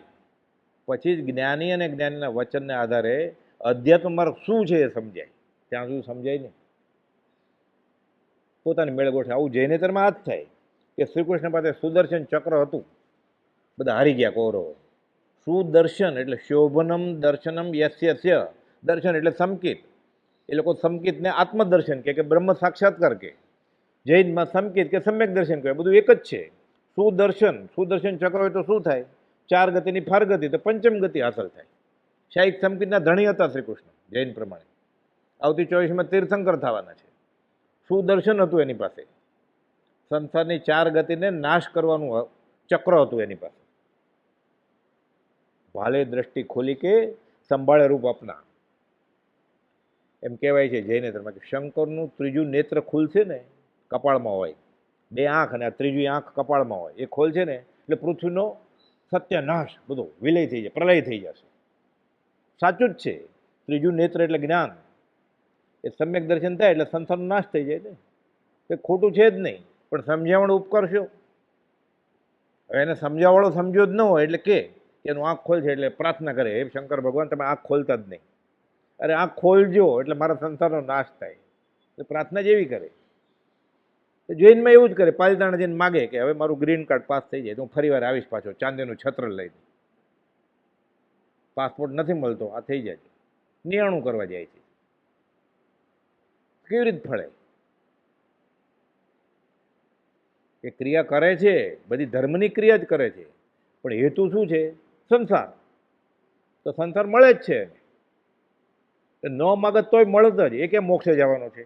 પછી જ જ્ઞાની અને જ્ઞાનીના વચનને આધારે અધ્યાત્મ માર્ગ શું છે એ સમજાય. ત્યાં સુધી સમજાય નહીં. પોતાની મેળ ગોઠે. આવું જૈનેતરમાં આ જ થાય કે શ્રી કૃષ્ણ પાસે સુદર્શન ચક્ર હતું, બધા હારી ગયા કૌરવો. સુદર્શન એટલે શોભનમ દર્શનમ યસ્ય, દર્શન એટલે સમકિત. એ લોકો સમકિતને આત્મદર્શન કે બ્રહ્મ સાક્ષાત્કાર કે, જૈનમાં સમકિત કે સમ્યક દર્શન કહે, બધું એક જ છે. સુદર્શન ચક્ર હોય તો શું થાય? 4 ગતિની ફાર ગતિ, તો પંચમ ગતિ હાંસલ થાય. શાહિક સમકિતના ધણી હતા શ્રી કૃષ્ણ જૈન પ્રમાણે. આવતી 24માં તીર્થંકર થવાના છે. સુદર્શન હતું એની પાસે, સંસારની 4 ગતિને નાશ કરવાનું ચક્ર હતું એની પાસે. ભાલે દ્રષ્ટિ ખોલી કે સંભાળે રૂપ અપના, એમ કહેવાય છે જૈનેતરમાં કે શંકરનું ત્રીજું નેત્ર ખુલશે ને, કપાળમાં હોય 2 આંખ, અને આ ત્રીજી આંખ કપાળમાં હોય, એ ખોલશે ને એટલે પૃથ્વીનો સત્યનાશ બધો વિલય થઈ જાય, પ્રલય થઈ જશે. સાચું જ છે. ત્રીજું નેત્ર એટલે જ્ઞાન, એ સમ્યક દર્શન થાય એટલે સંસારનો નાશ થઈ જાય ને. એ ખોટું છે જ નહીં, પણ સમજાવવાનો ઉપકાર છો. હવે એને સમજાવવાળો સમજ્યો જ ન હોય એટલે કે એનું આંખ ખોલશે એટલે પ્રાર્થના કરે, હે શંકર ભગવાન તમે આંખ ખોલતા જ નહીં. અરે આંખ ખોલજો એટલે મારા સંસારનો નાશ થાય. તો પ્રાર્થના જ એવી કરે. જૈનમાં એવું જ કરે, પાલિતાણા જઈને માગે કે હવે મારું ગ્રીન કાર્ડ પાસ થઈ જાય તો હું ફરી વાર આવીશ પાછો ચાંદીનું છત્ર લઈને. પાસપોર્ટ નથી મળતો, આ થઈ જાય, નિયાણું કરવા જાય છે. કેવી રીતે ફળે? એ ક્રિયા કરે છે, બધી ધર્મની ક્રિયા જ કરે છે, પણ હેતુ શું છે? સંસાર. તો સંસાર મળે જ છે. ન માગત તોય મળત જ. એ કેમ મોક્ષે જવાનો છે?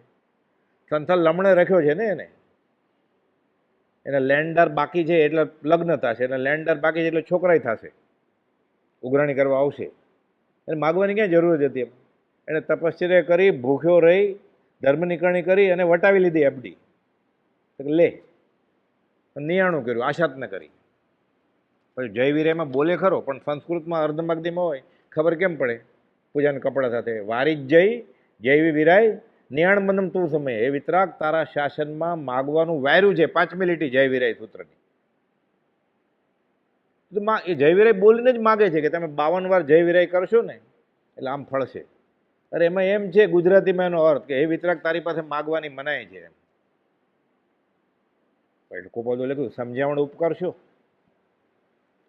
સંસાર લમણે રાખ્યો છે ને એને લેન્ડર બાકી છે એટલે લગ્ન થશે, અને લેન્ડર બાકી છે એટલે છોકરાય થશે, ઉઘરાણી કરવા આવશે. એને માગવાની ક્યાં જરૂર જ હતી? એને તપશ્ચર્યા કરી, ભૂખ્યો રહી, ધર્મનિકરણી કરી અને વટાવી લીધી એફડી. લે, નિયાણું કર્યું, આશાત ન કરી. પછી જય વિરાયમાં બોલે ખરો, પણ સંસ્કૃતમાં અર્ધમાગધીમાં હોય, ખબર કેમ પડે? પૂજાના કપડા સાથે વારી જય વિરાય નિયાણ મનમ તું સમય, એ વિતરાગ તારા શાસનમાં માગવાનું વાયરું છે. 5મી લીટી જય વિરાય સૂત્રની. એ જય વિરાય બોલીને જ માગે છે કે તમે 52 વાર જય વિરાય કરશો ને એટલે આમ ફળશે. અરે એમાં એમ છે ગુજરાતીમાં એનો અર્થ કે હે વિતરાગ તારી પાસે માગવાની મનાય છે. એટલે કુપોદો લખ્યું સમજાવણ ઉપકરશો.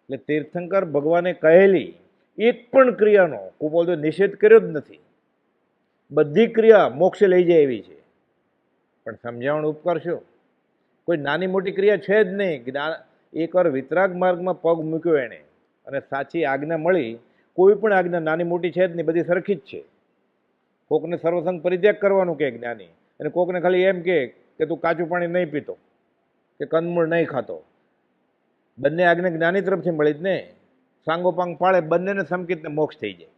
એટલે તીર્થંકર ભગવાને કહેલી એક પણ ક્રિયાનો કુપોદો નિષેધ કર્યો જ નથી. બધી ક્રિયા મોક્ષે લઈ જાય એવી છે, પણ સમજાવણ ઉપકરશો. કોઈ નાની મોટી ક્રિયા છે જ નહીં. એકવાર વિતરાગ માર્ગમાં પગ મૂક્યો એણે અને સાચી આજ્ઞા મળી, કોઈ પણ આજ્ઞા નાની મોટી છે જ નહીં, બધી સરખી જ છે. કોકને સર્વસંગ પરિત્યાગ કરવાનું કે જ્ઞાની, અને કોકને ખાલી એમ કે તું કાચું પાણી નહીં પીતો કે કંદમૂળ નહીં ખાતો. બંને આજ્ઞા જ્ઞાની તરફથી મળી જ ને. સાંગોપાંગ પાળે બંનેને સમકીતને મોક્ષ થઈ જાય.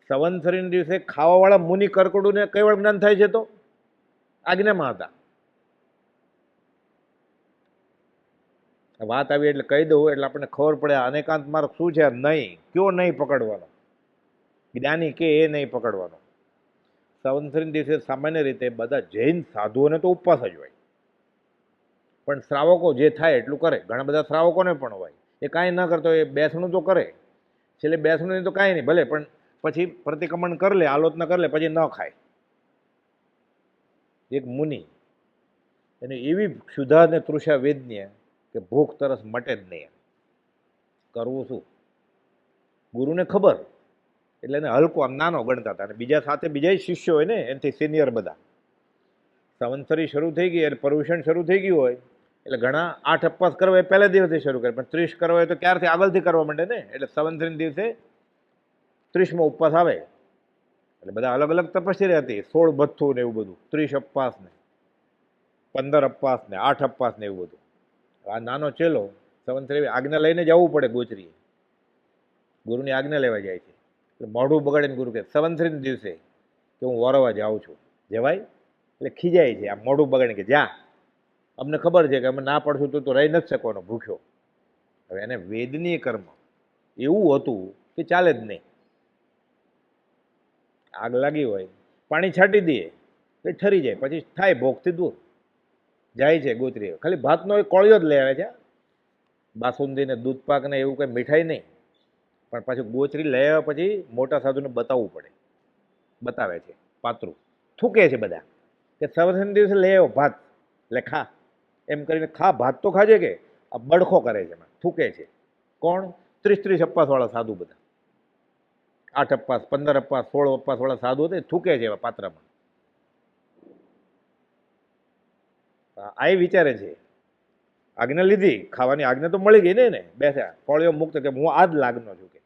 સંવત્સરીના દિવસે ખાવાવાળા મુનિ કર્કડુને કઈ વાર જ્ઞાન થાય છે? તો આજ્ઞામાં હતા. વાત આવી એટલે કહી દઉં એટલે આપણને ખબર પડે અનેકાંત માર્ગ શું છે. નહીં કયો નહીં પકડવાનો, જ્ઞાની કે એ નહીં પકડવાનો. સંવત્સરીના દિવસે સામાન્ય રીતે બધા જૈન સાધુઓને તો ઉપવાસ જ હોય, પણ શ્રાવકો જે થાય એટલું કરે. ઘણા બધા શ્રાવકોને પણ હોય એ કાંઈ ન કરતો, એ બેસણું તો કરે. છેલ્લે બેસણું નહીં તો કાંઈ નહીં, ભલે પણ પછી પ્રતિક્રમણ કરી લે, આલોચના કરી લે, પછી ન ખાય. એક મુનિ એને એવી ક્ષુધા અને તૃષા વેદન્ય કે ભૂખ તરસ મટે જ નહીં. કરવું શું? ગુરુને ખબર એટલે એને હલકો આમ નાનો ગણતા હતા. અને બીજા સાથે બીજા શિષ્યો હોય ને એનાથી સિનિયર બધા. સંવત્સરી શરૂ થઈ ગઈ અને પર્યુષણ શરૂ થઈ ગયું હોય એટલે ઘણા 8 ઉપવાસ કરવા એ પહેલા દિવસે શરૂ કરે, પણ 30 કરવા હોય તો ક્યારથી આગળથી કરવા માંડે ને. એટલે સંવત્સરીના દિવસે 30મો ઉપવાસ આવે. એટલે બધા અલગ અલગ તપસ્યા હતી. 16 ભથ્થું ને એવું બધું, 30 ઉપવાસ ને 15 ઉપવાસ ને 8 ઉપવાસ ને એવું બધું. આ નાનો ચેલો સંવત્સરી આજ્ઞા લઈને જવું પડે ગોચરીએ. ગુરુની આજ્ઞા લેવા જાય છે એટલે મોઢું બગાડીને ગુરુ કહે સંવત્સરીના દિવસે કે હું વરવા જાઉં છું. જવાય? એટલે ખીજાય છે. આ મોઢું બગાડીને કે જા, અમને ખબર છે કે અમે ના પડશું તો રહી નથી શકવાનો ભૂખ્યો. હવે એને વેદનીય કર્મ એવું હતું કે ચાલે જ નહીં. આગ લાગી હોય, પાણી છાંટી દઈએ એટલે ઠરી જાય, પછી થાય ભોગથી દૂર. જાય છે ગોત્રી, ખાલી ભાતનો એક કોળિયો જ લઈ આવે છે. બાસુંદી ને દૂધ પાક ને એવું કંઈ મીઠાઈ નહીં, પણ પાછું ગોચરી લઈ આવ્યા પછી મોટા સાધુને બતાવવું પડે. બતાવે છે પાત્રું, થૂકે છે બધા કે સંવત્સરીના દિવસે લઈ આવ્યો ભાત એટલે ખા. એમ કરીને ખા, ભાત તો ખાજે કે આ બડખો કરે છે, થૂકે છે. કોણ? 30 ઉપવાસવાળા સાધુ બધા. 8 ઉપવાસ, 15 ઉપવાસ, 16 ઉપવાસવાળા સાધુ હતા, થૂકે છે એવા પાત્રમાં. આ વિચારે છે આજ્ઞા લીધી, ખાવાની આજ્ઞા તો મળી ગઈ ને. બેસ્યા કોળિયો મુક્ત કે હું આ જ લાગનો છું, કે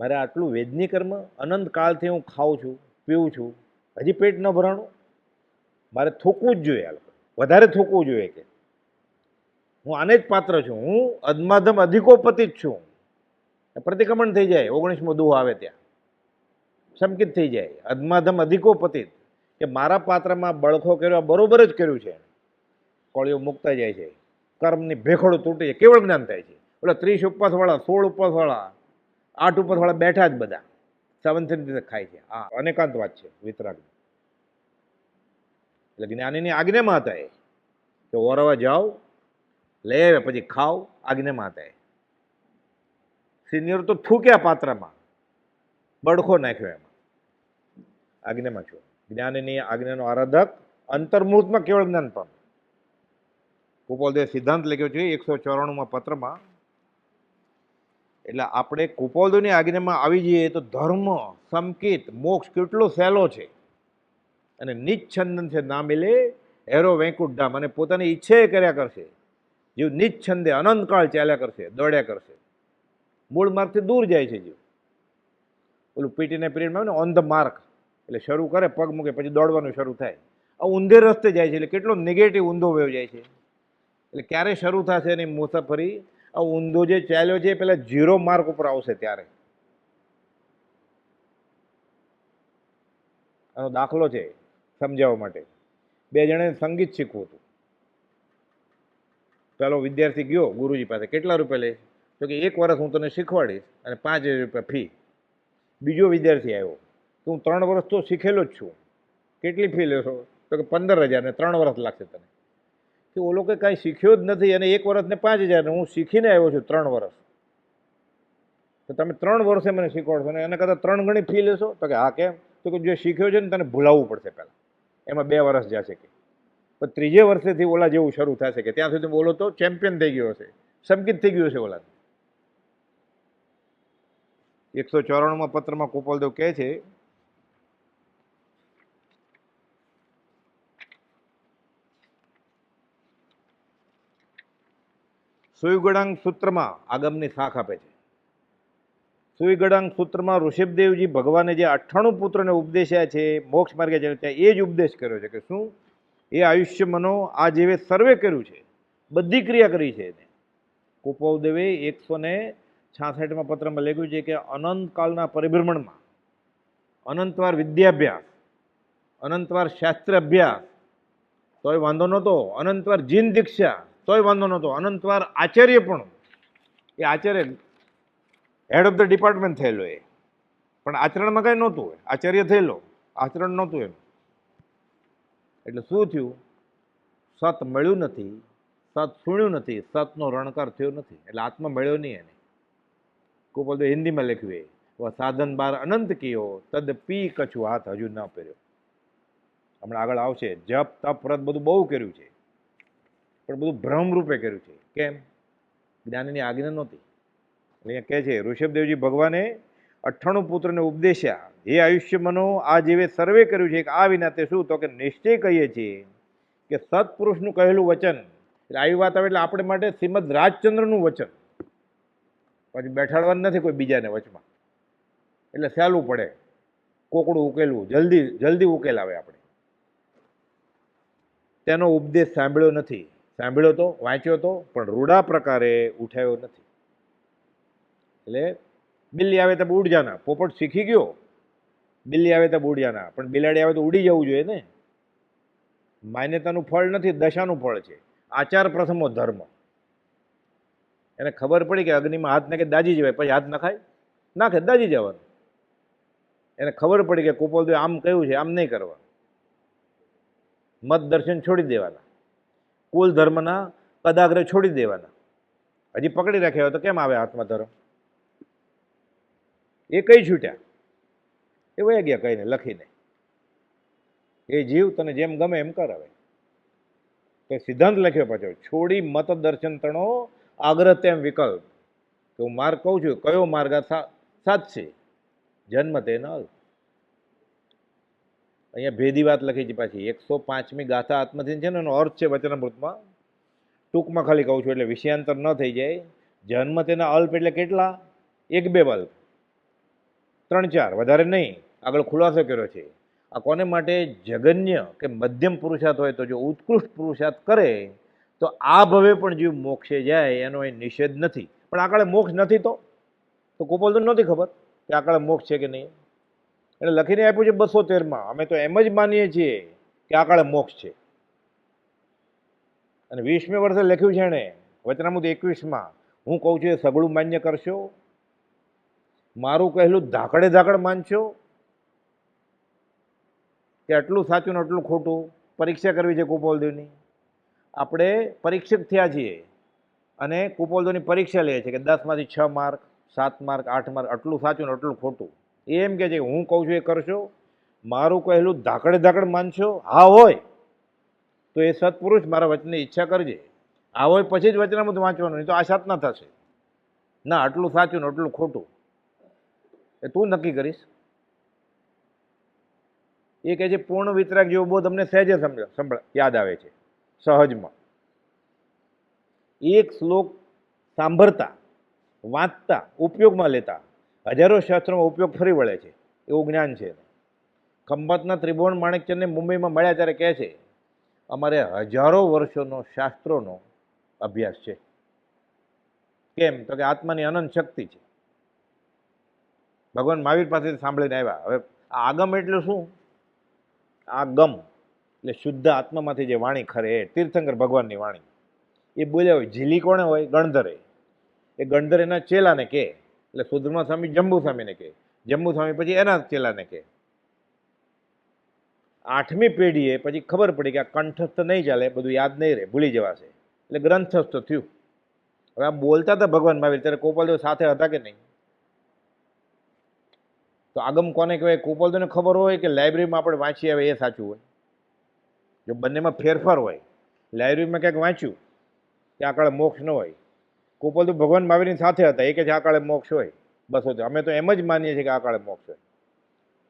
મારે આટલું વેદની કર્મ અનંત કાળથી હું ખાઉં છું, પીવું છું, હજી પેટ ન ભરાણું, મારે થૂકવું જ જોઈએ. વધારે થૂકવું જોઈએ કે હું આને જ પાત્ર છું, હું અધમાધમ અધિકોપતિ જ છું. પ્રતિક્રમણ થઈ જાય. 19મો દુહ આવે ત્યાં સંકિત થઈ જાય. અધમાધમ અધિકોપતિ કે મારા પાત્રમાં બળખો કર્યો બરોબર જ કર્યું છે. કોળીઓ મુકતા જાય છે, કર્મની ભેખડો તૂટી જાય, કેવળ જ્ઞાન થાય છે. ઓલા 30 ઉપવાસવાળા, 16 ઉપવાસવાળા, 8 ઉપવાસવાળા બેઠા જ બધા સંવત્સરી દિવસે ખાય છે. આ અનેકાંત વાત છે વિતરાગ. એટલે જ્ઞાનીની આજ્ઞામાં હતા એ કે ઓરવા જાઓ, લઈ આવે પછી ખાઓ, આજ્ઞામાં હતા એ. સિનિયર તો થૂક્યા પાત્રમાં, બડખો નાખ્યો એમાં. આજ્ઞામાં છો. જ્ઞાનીની આજ્ઞાનો આરાધક અંતર્મુહૂર્તમાં કેવળ જ્ઞાન પામે. કુપોલદેવ સિદ્ધાંત લખ્યો છે 194માં પત્રમાં. એટલે આપણે કુપોલદેવની આજ્ઞામાં આવી જઈએ તો ધર્મ, સંકિત, મોક્ષ કેટલો સહેલો છે. અને નિચ્છંદન છે ના મિલે એરો વૈકુંઠ ધામ. અને પોતાની ઈચ્છા કર્યા કરશે. જીવ નિચ્છંદે અનંતકાળ ચાલ્યા કરશે, દોડ્યા કરશે. મૂળ માર્ગથી દૂર જાય છે જીવ. ઓલું પીટીના પિરિયડમાં આવે ને ઓન ધ માર્ક, એટલે શરૂ કરે પગ મૂકે પછી દોડવાનું શરૂ થાય. આ ઊંધે રસ્તે જાય છે, એટલે કેટલો નેગેટિવ ઊંધો વયો જાય છે. એટલે ક્યારે શરૂ થશે એની મુસાફરી? આ ઊંધો જે ચાલ્યો છે પેલા 0 માર્ક ઉપર આવશે ત્યારે. આનો દાખલો છે સમજાવવા માટે. 2 જણાને સંગીત શીખવું હતું. પેલો વિદ્યાર્થી ગયો ગુરુજી પાસે, કેટલા રૂપિયા લે? તો કે 1 વર્ષ હું તને શીખવાડીશ અને 5000 રૂપિયા ફી. બીજો વિદ્યાર્થી આવ્યો તો હું 3 વર્ષ તો શીખેલો જ છું, કેટલી ફી લેશો? તો કે 15000 ને 3 વર્ષ લાગશે તને. કે ઓલો કે કાંઈ શીખ્યો જ નથી અને 1 વર્ષ ને 5000 ને હું શીખીને આવ્યો છું 3 વર્ષ, તો તમે 3 વર્ષે મને શીખવાડશો ને એને કરતાં 3 ગણી ફી લેશો? તો કે હા. કેમ? તો કે જે શીખ્યો છે ને તને ભૂલાવવું પડશે પહેલાં, એમાં 2 વર્ષ જશે કે પણ 3જે વર્ષેથી ઓલા જેવું શરૂ થશે કે ત્યાં સુધી ઓલો તો ચેમ્પિયન થઈ ગયો હશે, સંગીત થઈ ગયું હશે ઓલા. 194માં પત્રમાં કુપોલદેવ કહે છે, સુઈગડાંગ સૂત્રમાં આગમની શાખ આપે છે. સુઈગડાંગ સૂત્રમાં ઋષભદેવજી ભગવાને જે 98 પુત્રને ઉપદેશ્યા છે મોક્ષ માર્ગે છે, ત્યાં એ જ ઉપદેશ કર્યો છે કે શું? એ આયુષ્ય મનો આ જેવે સર્વે કર્યું છે, બધી ક્રિયા કરી છે એને. કુપોલદેવે 166માં પત્રમાં લખ્યું છે કે અનંતકાળના પરિભ્રમણમાં અનંતવાર વિદ્યાભ્યાસ, અનંતવાર શાસ્ત્ર અભ્યાસ તોય વાંધો નહોતો, અનંતવાર જીન દીક્ષા તોય વાંધો નહોતો, અનંતવાર આચાર્ય પણ, એ Acharya head of the department થયેલો એ, પણ આચરણમાં કાંઈ નહોતું. આચાર્ય થયેલો, આચરણ નહોતું એમ. એટલે શું થયું? સત મળ્યું નથી, સત સુણ્યું નથી, સતનો રણકાર થયો નથી, એટલે આત્મા મળ્યો નહીં એને. કુપોલદેવ હિન્દીમાં લખ્યું એ સાધન બાર અનંત કયો તદ પી કછું હાથ હજુ ન પહેર્યો. હમણાં આગળ આવશે. જપ તપ વ્રત બધું બહુ કર્યું છે પણ બધું ભ્રમરૂપે કર્યું છે. કેમ? જ્ઞાનની આજ્ઞા નહોતી. અહીંયા કહે છે ઋષભદેવજી ભગવાને 98 પુત્રને ઉપદેશ્યા, હે આયુષ્ય મનો આ જેવે સર્વે કર્યું છે કે આ વિના તે શું? તો કે નિશ્ચય કહીએ છીએ કે સત્પુરુષનું કહેલું વચન. એટલે આવી વાત આવે એટલે આપણે માટે શ્રીમદ રાજચંદ્રનું વચન, પછી બેઠાડવાનું નથી કોઈ બીજાને વચમાં, એટલે સહેલું પડે, કોકડું ઉકેલવું, જલ્દી ઉકેલ આવે આપણે. તેનો ઉપદેશ સાંભળ્યો નથી. સાંભળ્યો તો, વાંચ્યો તો, પણ રૂડા પ્રકારે ઉઠાવ્યો નથી. એટલે બિલ્લી આવે તો ઉડ જાના, પોપટ શીખી ગયો, બિલ્લી આવે તો ઉડ જાના, પણ બિલાડી આવે તો ઉડી જવું જોઈએ ને. માન્યતાનું ફળ નથી, દશાનું ફળ છે. આચાર પ્રથમો ધર્મ. એને ખબર પડી કે અગ્નિમાં હાથ નાખે દાજી જવાય, પછી હાથ નખાય? નાખે દાજી જવાનું. એને ખબર પડી કે કુપોલદેવ આમ કહ્યું છે, આમ નહીં કરવા. મત દર્શન છોડી દેવાના, કુલ ધર્મના પદાગ્રહ છોડી દેવાના. હજી પકડી રાખ્યા હોય તો કેમ આવે હાથમાં ધર્મ? એ કઈ છૂટ્યા, એ વયા ગયા કહીને લખીને. એ જીવ તને જેમ ગમે એમ કરાવે. તો સિદ્ધાંત લખ્યો પાછો, છોડી મત દર્શન તણો આગ્રહ તેમ વિકલ્પ. કે હું માર્ગ કહું છું, કયો માર્ગ સાચશે? જન્મ તે નલ. અહીંયા ભેદી વાત લખી છે પાછી. 105મી ગાથા આત્મધ્યાન છે ને, એનો અર્થ છે વચનામૃતમાં. ટૂંકમાં ખાલી કહું છું એટલે વિષયાંતર ન થઈ જાય. જન્મ તેના અલ્પ એટલે કેટલા? 1-2 બલ્બ, 3-4, વધારે નહીં. આગળ ખુલાસો કર્યો છે. આ કોને માટે? જગન્ય કે મધ્યમ પુરુષાર્થ હોય તો. જો ઉત્કૃષ્ટ પુરુષાર્થ કરે તો આ ભવે પણ જીવ મોક્ષે જાય, એનો એ નિષેધ નથી. પણ આકળે મોક્ષ નથી તો કુપોલદેવ નહોતી ખબર કે આકળે મોક્ષ છે કે નહીં. એટલે લખીને આપ્યું છે 213માં. અમે તો એમ જ માનીએ છીએ કે આકળે મોક્ષ છે. અને 20મે વર્ષે લખ્યું છે એણે વચનામૃત 21માં, હું કહું છું એ સગળું માન્ય કરશો, મારું કહેલું ધાકડે ધાકડ માનશો કે આટલું સાચું ને આટલું ખોટું? પરીક્ષા કરવી છે કુપોલદેવની. આપણે પરીક્ષક થયા છીએ અને કુપોલદેવની પરીક્ષા લે છે કે 10માંથી 6 માર્ક, 7 માર્ક, 8 માર્ક, આટલું સાચું ને આટલું ખોટું. એમ કે છે કે હું કહું છું એ કરશો, મારું કહેલું ધાકડે ધાકડ માનશો? હા હોય તો એ સત્પુરુષ મારા વચનની ઈચ્છા કરજે. આ હોય પછી જ વચનામૃત વાંચવાનું, નહીં તો આ સાત ના થશે. ના આટલું સાચું ને આટલું ખોટું એ તું નક્કી કરીશ. એ કહે છે પૂર્ણ વિતરાગ જેવો બોધ અમને સહેજે યાદ આવે છે સહજમાં. એક શ્લોક સાંભળતા, વાંચતા, ઉપયોગમાં લેતા હજારો શાસ્ત્રોમાં ઉપયોગ ફરી વળે છે એવું જ્ઞાન છે. ખંભાતના ત્રિભુવન માણેકચંદને મુંબઈમાં મળ્યા ત્યારે કહે છે, અમારે હજારો વર્ષોનો શાસ્ત્રોનો અભ્યાસ છે. કેમ? તો કે આત્માની અનંત શક્તિ છે. ભગવાન મહાવીર પાસેથી સાંભળીને આવ્યા. હવે આગમ એટલે શું? આગમ એટલે શુદ્ધ આત્મામાંથી જે વાણી ખરે એ તીર્થંકર ભગવાનની વાણી એ બોલ્યા હોય. ઝીલી કોણે હોય? ગણધરે. એ ગણધર એના ચેલાને કહે, એટલે સુધર્મા સ્વામી જંબુ સ્વામીને કહે, જંબુ સ્વામી પછી એના ચેલાને કહે. 8મી પેઢીએ પછી ખબર પડી કે આ કંઠસ્થ નહીં ચાલે, બધું યાદ નહીં રહે, ભૂલી જવાશે, એટલે ગ્રંથસ્થ થયું. હવે આ બોલતા હતા ભગવાન મહાવીર ત્યારે ગોપાલદેવ સાથે હતા કે નહીં? તો આગમ કોને કહેવાય? ગોપાલદેવને ખબર હોય કે લાઇબ્રેરીમાં આપણે વાંચીએ આવે એ સાચું હોય. જો બંનેમાં ફેરફાર હોય, લાઇબ્રેરીમાં ક્યાંક વાંચ્યું કે આ કાળે મોક્ષ ન હોય, ગોપાલદેવ ભગવાન મહાવીરની સાથે હતા, એ કે છે આ કાળે મોક્ષ હોય, બસ હોતું. અમે તો એમ જ માનીએ છીએ કે આ કાળે મોક્ષ હોય.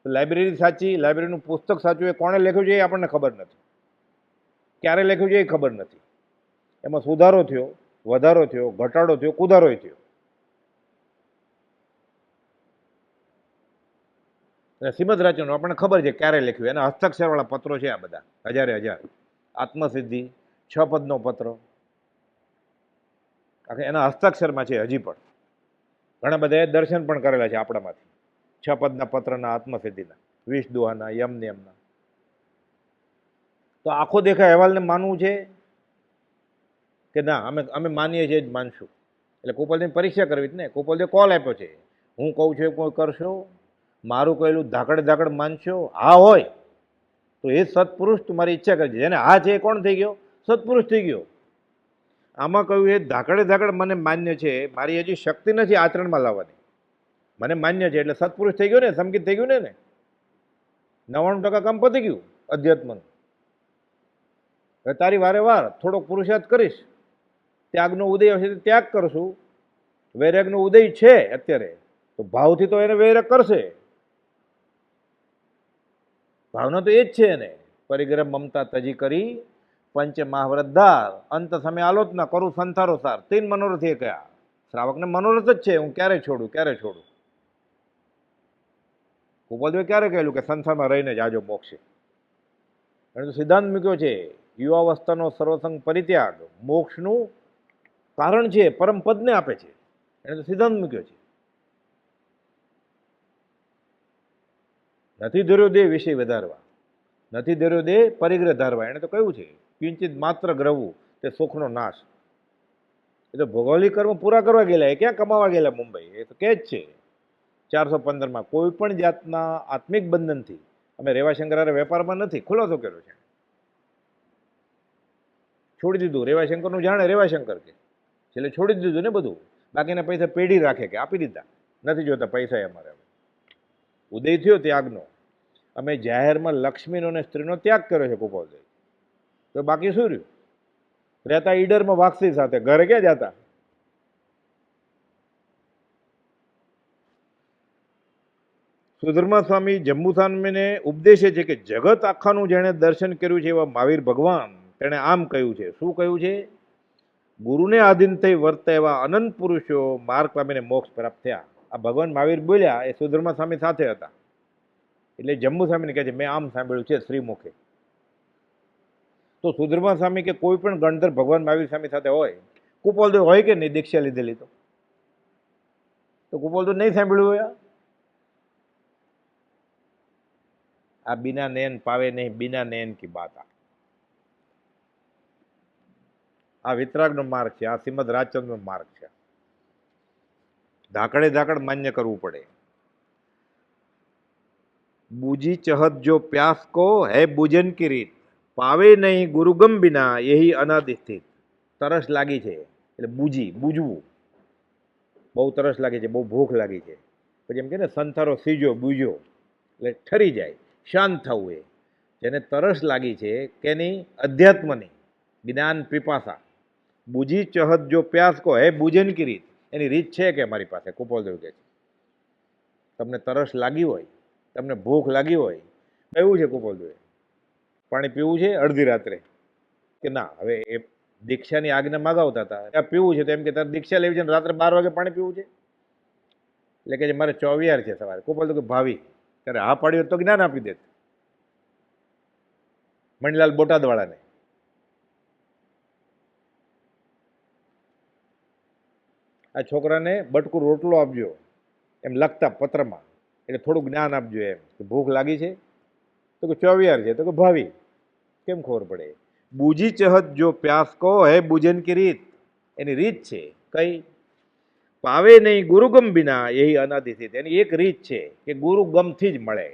તો લાઇબ્રેરી સાચી, લાઇબ્રેરીનું પુસ્તક સાચું, એ કોણે લખ્યું છે એ આપણને ખબર નથી, ક્યારે લખ્યું છે એ ખબર નથી. એમાં સુધારો થયો, વધારો થયો, ઘટાડો થયો, કુદારો થયો. શ્રીમદ રાજ્યનું આપણને ખબર છે ક્યારે લખ્યું, એના હસ્તાક્ષરવાળા પત્રો છે આ બધા, હજારે હજાર. આત્મસિદ્ધિ 6 પદનો પત્ર એના હસ્તાક્ષરમાં છે. હજી પણ ઘણા બધાએ દર્શન પણ કરેલા છે આપણામાંથી, 6 પદના પત્રના, આત્મસિદ્ધિના, 20 દોહાના, યમ નિયમના. તો આખો દેખાય અહેવાલને માનવું છે કે ના અમે માનીએ છીએ જ માનશું? એટલે ગોપાલદેવની પરીક્ષા કરવી જ ને. ગોપાલદેવ કોલ આપ્યો છે, હું કહું છું એ કોઈ કરશો? મારું કહેલું ધાકડ ધાકડ માનશો? હા હોય તો એ સત્પુરુષ તમારી ઈચ્છા કરજે. જેને હા છે એ કોણ થઈ ગયો? સત્પુરુષ થઈ ગયો. આમાં કહ્યું એ ધાકડે ધાકડ મને માન્ય છે, મારી હજી શક્તિ નથી આચરણમાં લાવવાની, મને માન્ય છે એટલે સત્પુરુષ થઈ ગયો ને, સંકિત થઈ ગયું ને. 99% કામ પતી ગયું અધ્યાત્મનું. હવે તારી વારે વાર થોડોક પુરુષાર્થ કરીશ, ત્યાગનો ઉદય હશે તો ત્યાગ કરશું. વૈરાગનો ઉદય છે અત્યારે, તો ભાવથી તો એને વૈરાગ કરશે. ભાવના તો એ જ છે એને. પરિગ્રહ મમતા તજી કરી પંચ મહાવ્રતધાર, અંત સમય આલોચના કરું સંસારો સાર. 3 મનોરથ એ કયા? શ્રાવકને મનોરથ જ છે, હું ક્યારે છોડું, ક્યારે છોડું. ગોપાલદેવે ક્યારે કહેલું કે સંસારમાં રહીને જ આજો મોક્ષે? એને તો સિદ્ધાંત મૂક્યો છે, યુવાવસ્થાનો સર્વસંગ પરિત્યાગ મોક્ષનું કારણ છે, પરમ પદને આપે છે. એને તો સિદ્ધાંત મૂક્યો છે. નથી ધર્યો દેહ વિષય વધારવા, નથી ધર્યો દેહ પરિગ્રહ ધારવા. એને તો કહ્યું છે કિંચિત માત્ર ગ્રહવું તે સુખનો નાશ. એ તો ભૌગોલિક કર્મ પૂરા કરવા ગયેલા, એ ક્યાં કમાવા ગયેલા મુંબઈ? એ તો કે જ છે 415માં કોઈ પણ જાતના આત્મિક બંધનથી અમે રેવાશંકર વેપારમાં નથી, ખુલાસો કર્યો છે. છોડી દીધું રેવાશંકરનું, જાણે રેવાશંકર કે છેલ્લે છોડી દીધું ને બધું. બાકીના પૈસા પેઢી રાખે કે આપી દીધા, નથી જોતા પૈસા અમારે. ઉદય થયો ત્યાગનો. અમે જાહેરમાં લક્ષ્મીનો અને સ્ત્રીનો ત્યાગ કર્યો છે ગોપાલદેવ. તો બાકી શું રહ્યું? રહેતા ઈડરમાં વાક્ષી સાથે, ઘરે ક્યાં જતા? સુધર્મા સ્વામી જંબુ સ્વામીને ઉપદેશે છે કે જગત આખાનું જેણે દર્શન કર્યું છે એવા મહાવીર ભગવાન, તેણે આમ કહ્યું છે. શું કહ્યું છે? ગુરુને આધીન થઈ વર્તા એવા અનંત પુરુષો માર્ગ પામીને મોક્ષ પ્રાપ્ત થયા. આ ભગવાન મહાવીર બોલ્યા એ સુધર્મા સ્વામી સાથે હતા. એટલે જંબુ સ્વામીને કહે છે મેં આમ સાંભળ્યું છે શ્રીમુખે. તો સુધર્મા સ્વામી કે કોઈ પણ ગણધર ભગવાન મહાવીર સ્વામી સાથે હોય, ગોપાલદેવ હોય કે નહીં દીક્ષા લીધેલી? તો ગોપાલદેવ નહીં સાંભળ્યું હોય? આ બિના નયન પાવે નહીં, બિના નયન કી બાત. આ વિતરાગનો માર્ગ છે, આ શ્રીમદ રાજચંદ્રનો માર્ગ છે. ધાકડે ધાકડ માન્ય કરવું પડે. બુજી ચહત જો પ્યાસ કો હે બુજન કી રીત, પાવે નહીં ગુરુગમ બિના યહી અનાદિ સ્થિત. તરસ લાગી છે એટલે બુજી, બુજવું. બહુ તરસ લાગી છે, બહુ ભૂખ લાગી છે, પછી એમ કે ને સંથારો સીજો બુજો એટલે ઠરી જાય, શાંત થવું. એ જેને તરસ લાગી છે કેની? અધ્યાત્મની, જ્ઞાન પીપાસા. બુજી ચહત જો પ્યાસ કો હે બુજન કી રીત. એની રીત છે કે મારી પાસે? ગોપાલદેવ કહે છે તમને તરસ લાગી હોય, તમને ભૂખ લાગી હોય, એવું છે ગોપાલદેવ પાણી પીવું છે અડધી રાત્રે કે ના? હવે એ દીક્ષાની આજ્ઞા માગાવતા હતા, ત્યાં પીવું છે તો એમ કે તારે દીક્ષા લેવી છે રાત્રે 12 વાગે પાણી પીવું છે? એટલે કે મારે 24 છે સવારે. ગોપાલ તો કે ભાવી. ત્યારે હા પાડ્યું તો જ્ઞાન આપી દેત મણિલાલ બોટાદવાળાને. આ છોકરાને બટકું રોટલો આપજો એમ લખતા પત્રમાં, એટલે થોડું જ્ઞાન આપજો એમ કે ભૂખ લાગી છે તો કે 24 છે તો કે ભાવી. કેમ ખબર પડે? બૂજી ચહત જો પ્યાસ કો હે બુજન કી રીત, એની રીત છે કઈ? પાવે નહીં ગુરુગમ બિના એહી અનાદિથી. એની એક રીત છે કે ગુરુગમથી જ મળે.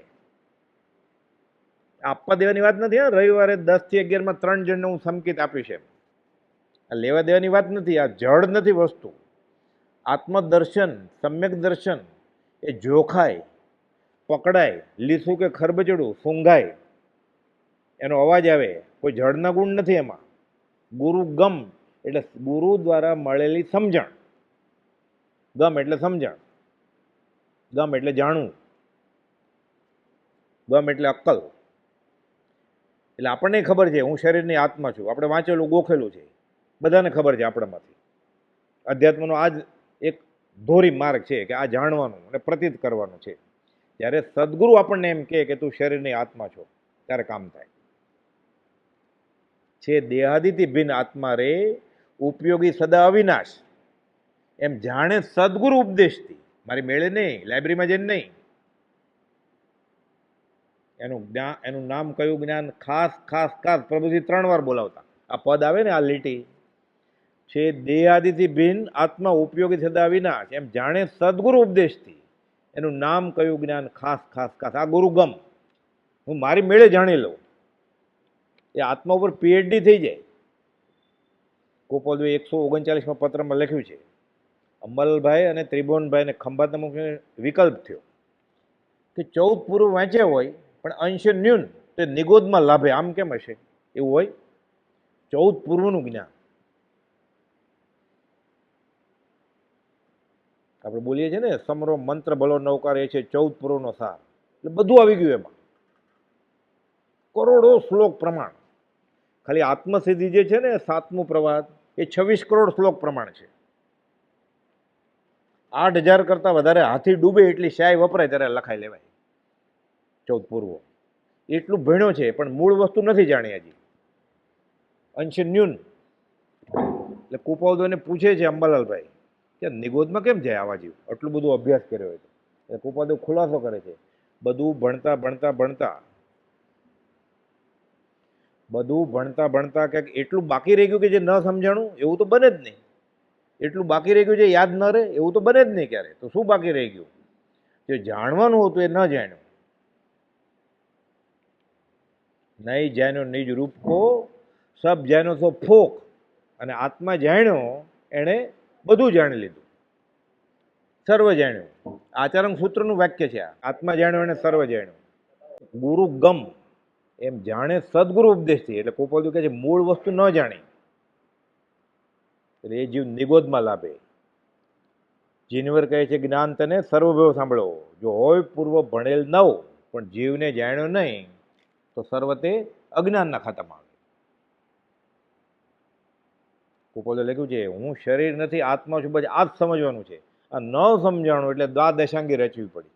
આપવા દેવાની વાત નથી. હા, રવિવારે 10 થી 11 3 જણને હું સંકેત આપીશ એમ, આ લેવા દેવાની વાત નથી. આ જડ નથી વસ્તુ. આત્મદર્શન, સમ્યક દર્શન એ જોખાય, પકડાય, લીસું કે ખરબચડું સૂંઘાય, એનો અવાજ આવે. કોઈ જળના ગુણ નથી એમાં. ગુરુ ગમ એટલે ગુરુ દ્વારા મળેલી સમજણ. ગમ એટલે સમજણ, ગમ એટલે જાણવું, ગમ એટલે અક્કલ. એટલે આપણને ખબર છે હું શરીરની આત્મા છું. આપણે વાંચેલું ગોખેલું છે, બધાને ખબર છે આપણામાંથી. અધ્યાત્મનો આ જ એક ધોરી માર્ગ છે કે આ જાણવાનું અને પ્રતીત કરવાનું છે. જ્યારે સદગુરુ આપણને એમ કહે કે તું શરીરની આત્મા છો, ત્યારે કામ થાય છે. દેહાદિથી ભિન્ન આત્મા રે ઉપયોગી સદા અવિનાશ, એમ જાણે સદગુરુ ઉપદેશથી. મારી મેળે નહીં, લાઇબ્રેરીમાં જઈને નહીં. એનું જ્ઞાન, એનું નામ કયું જ્ઞાન? ખાસ ખાસ ખાસ પ્રભુજી 3 વાર બોલાવતા. આ પદ આવે ને, આ લીટી છે દેહાદિથી ભિન્ન આત્મા ઉપયોગી સદા અવિનાશ, એમ જાણે સદગુરુ ઉપદેશથી. એનું નામ કયું જ્ઞાન? ખાસ ખાસ ખાસ. આ ગુરુગમ હું મારી મેળે જાણી લઉં. એ આત્મા ઉપર પીએચડી થઈ જાય. ગોપાલભાઈ 139માં પત્રમાં લખ્યું છે, અંબાલાલભાઈ અને ત્રિભુવનભાઈને ખંભાતના મુખ્ય વિકલ્પ થયો કે 14 પૂર્વ વાંચ્યા હોય પણ અંશ ન્યૂન તે નિગોદમાં લાભે. આમ કેમ હશે? એવું હોય 14 પૂર્વનું જ્ઞાન. આપણે બોલીએ છીએ ને, સમરો મંત્ર ભલો નૌકાર એ છે 14 પૂર્વનો સાર. એટલે બધું આવી ગયું એમાં. કરોડો શ્લોક પ્રમાણ. ખાલી આત્મસિદ્ધિ જે છે ને, 7મું પ્રવાદ, એ 26 કરોડ શ્લોક પ્રમાણ છે. 8000 કરતાં વધારે હાથી ડૂબે એટલી શાય વપરાય ત્યારે લખાઈ લેવાય 14 પૂર્વો. એટલું ભણ્યો છે પણ મૂળ વસ્તુ નથી જાણી હજી. અંશ ન્યૂન. એટલે કુપાવદોને પૂછે છે અંબાલાલભાઈ કે નિગોદમાં કેમ જાય આવા જીવ, આટલું બધું અભ્યાસ કર્યો હોય તો? એટલે કુપાવદો ખુલાસો કરે છે, બધું ભણતા ભણતા ભણતા ક્યાંક એટલું બાકી રહી ગયું કે જે ન સમજાણું. એવું તો બને જ નહીં. એટલું બાકી રહી ગયું છે યાદ ન રહે, એવું તો બને જ નહીં ક્યારે. તો શું બાકી રહી ગયું? જે જાણવાનું હતું એ ન જાણ્યું. નહીં જાણ્યો નિજ રૂપ કો, સબ જાણ્યો તો ફોક. અને આત્મા જાણ્યો એણે બધું જાણી લીધું, સર્વ જાણ્યું. આચરણ સૂત્રનું વાક્ય છે આ. આત્મા જાણ્યો એને સર્વ જાણ્યું. ગુરુ ગમ એમ જાણે સદગુરુ ઉપદેશથી. એટલે કોપોદુ કહે છે મૂળ વસ્તુ ન જાણી એટલે એ જીવ નિગોદમાં લાભે. જીનવર કહે છે જ્ઞાન તને સર્વભેવ સાંભળો. જો હોય પૂર્વ ભણેલ નવ પણ જીવને જાણ્યો નહીં તો સર્વ તે અજ્ઞાનના ખાતામાં આવે. કોપોદે લખ્યું છે હું શરીર નથી, આત્મા છું, બસ આ જ સમજવાનું છે. આ ન સમજાણું એટલે દ્વાદશાંગી રચવી પડી.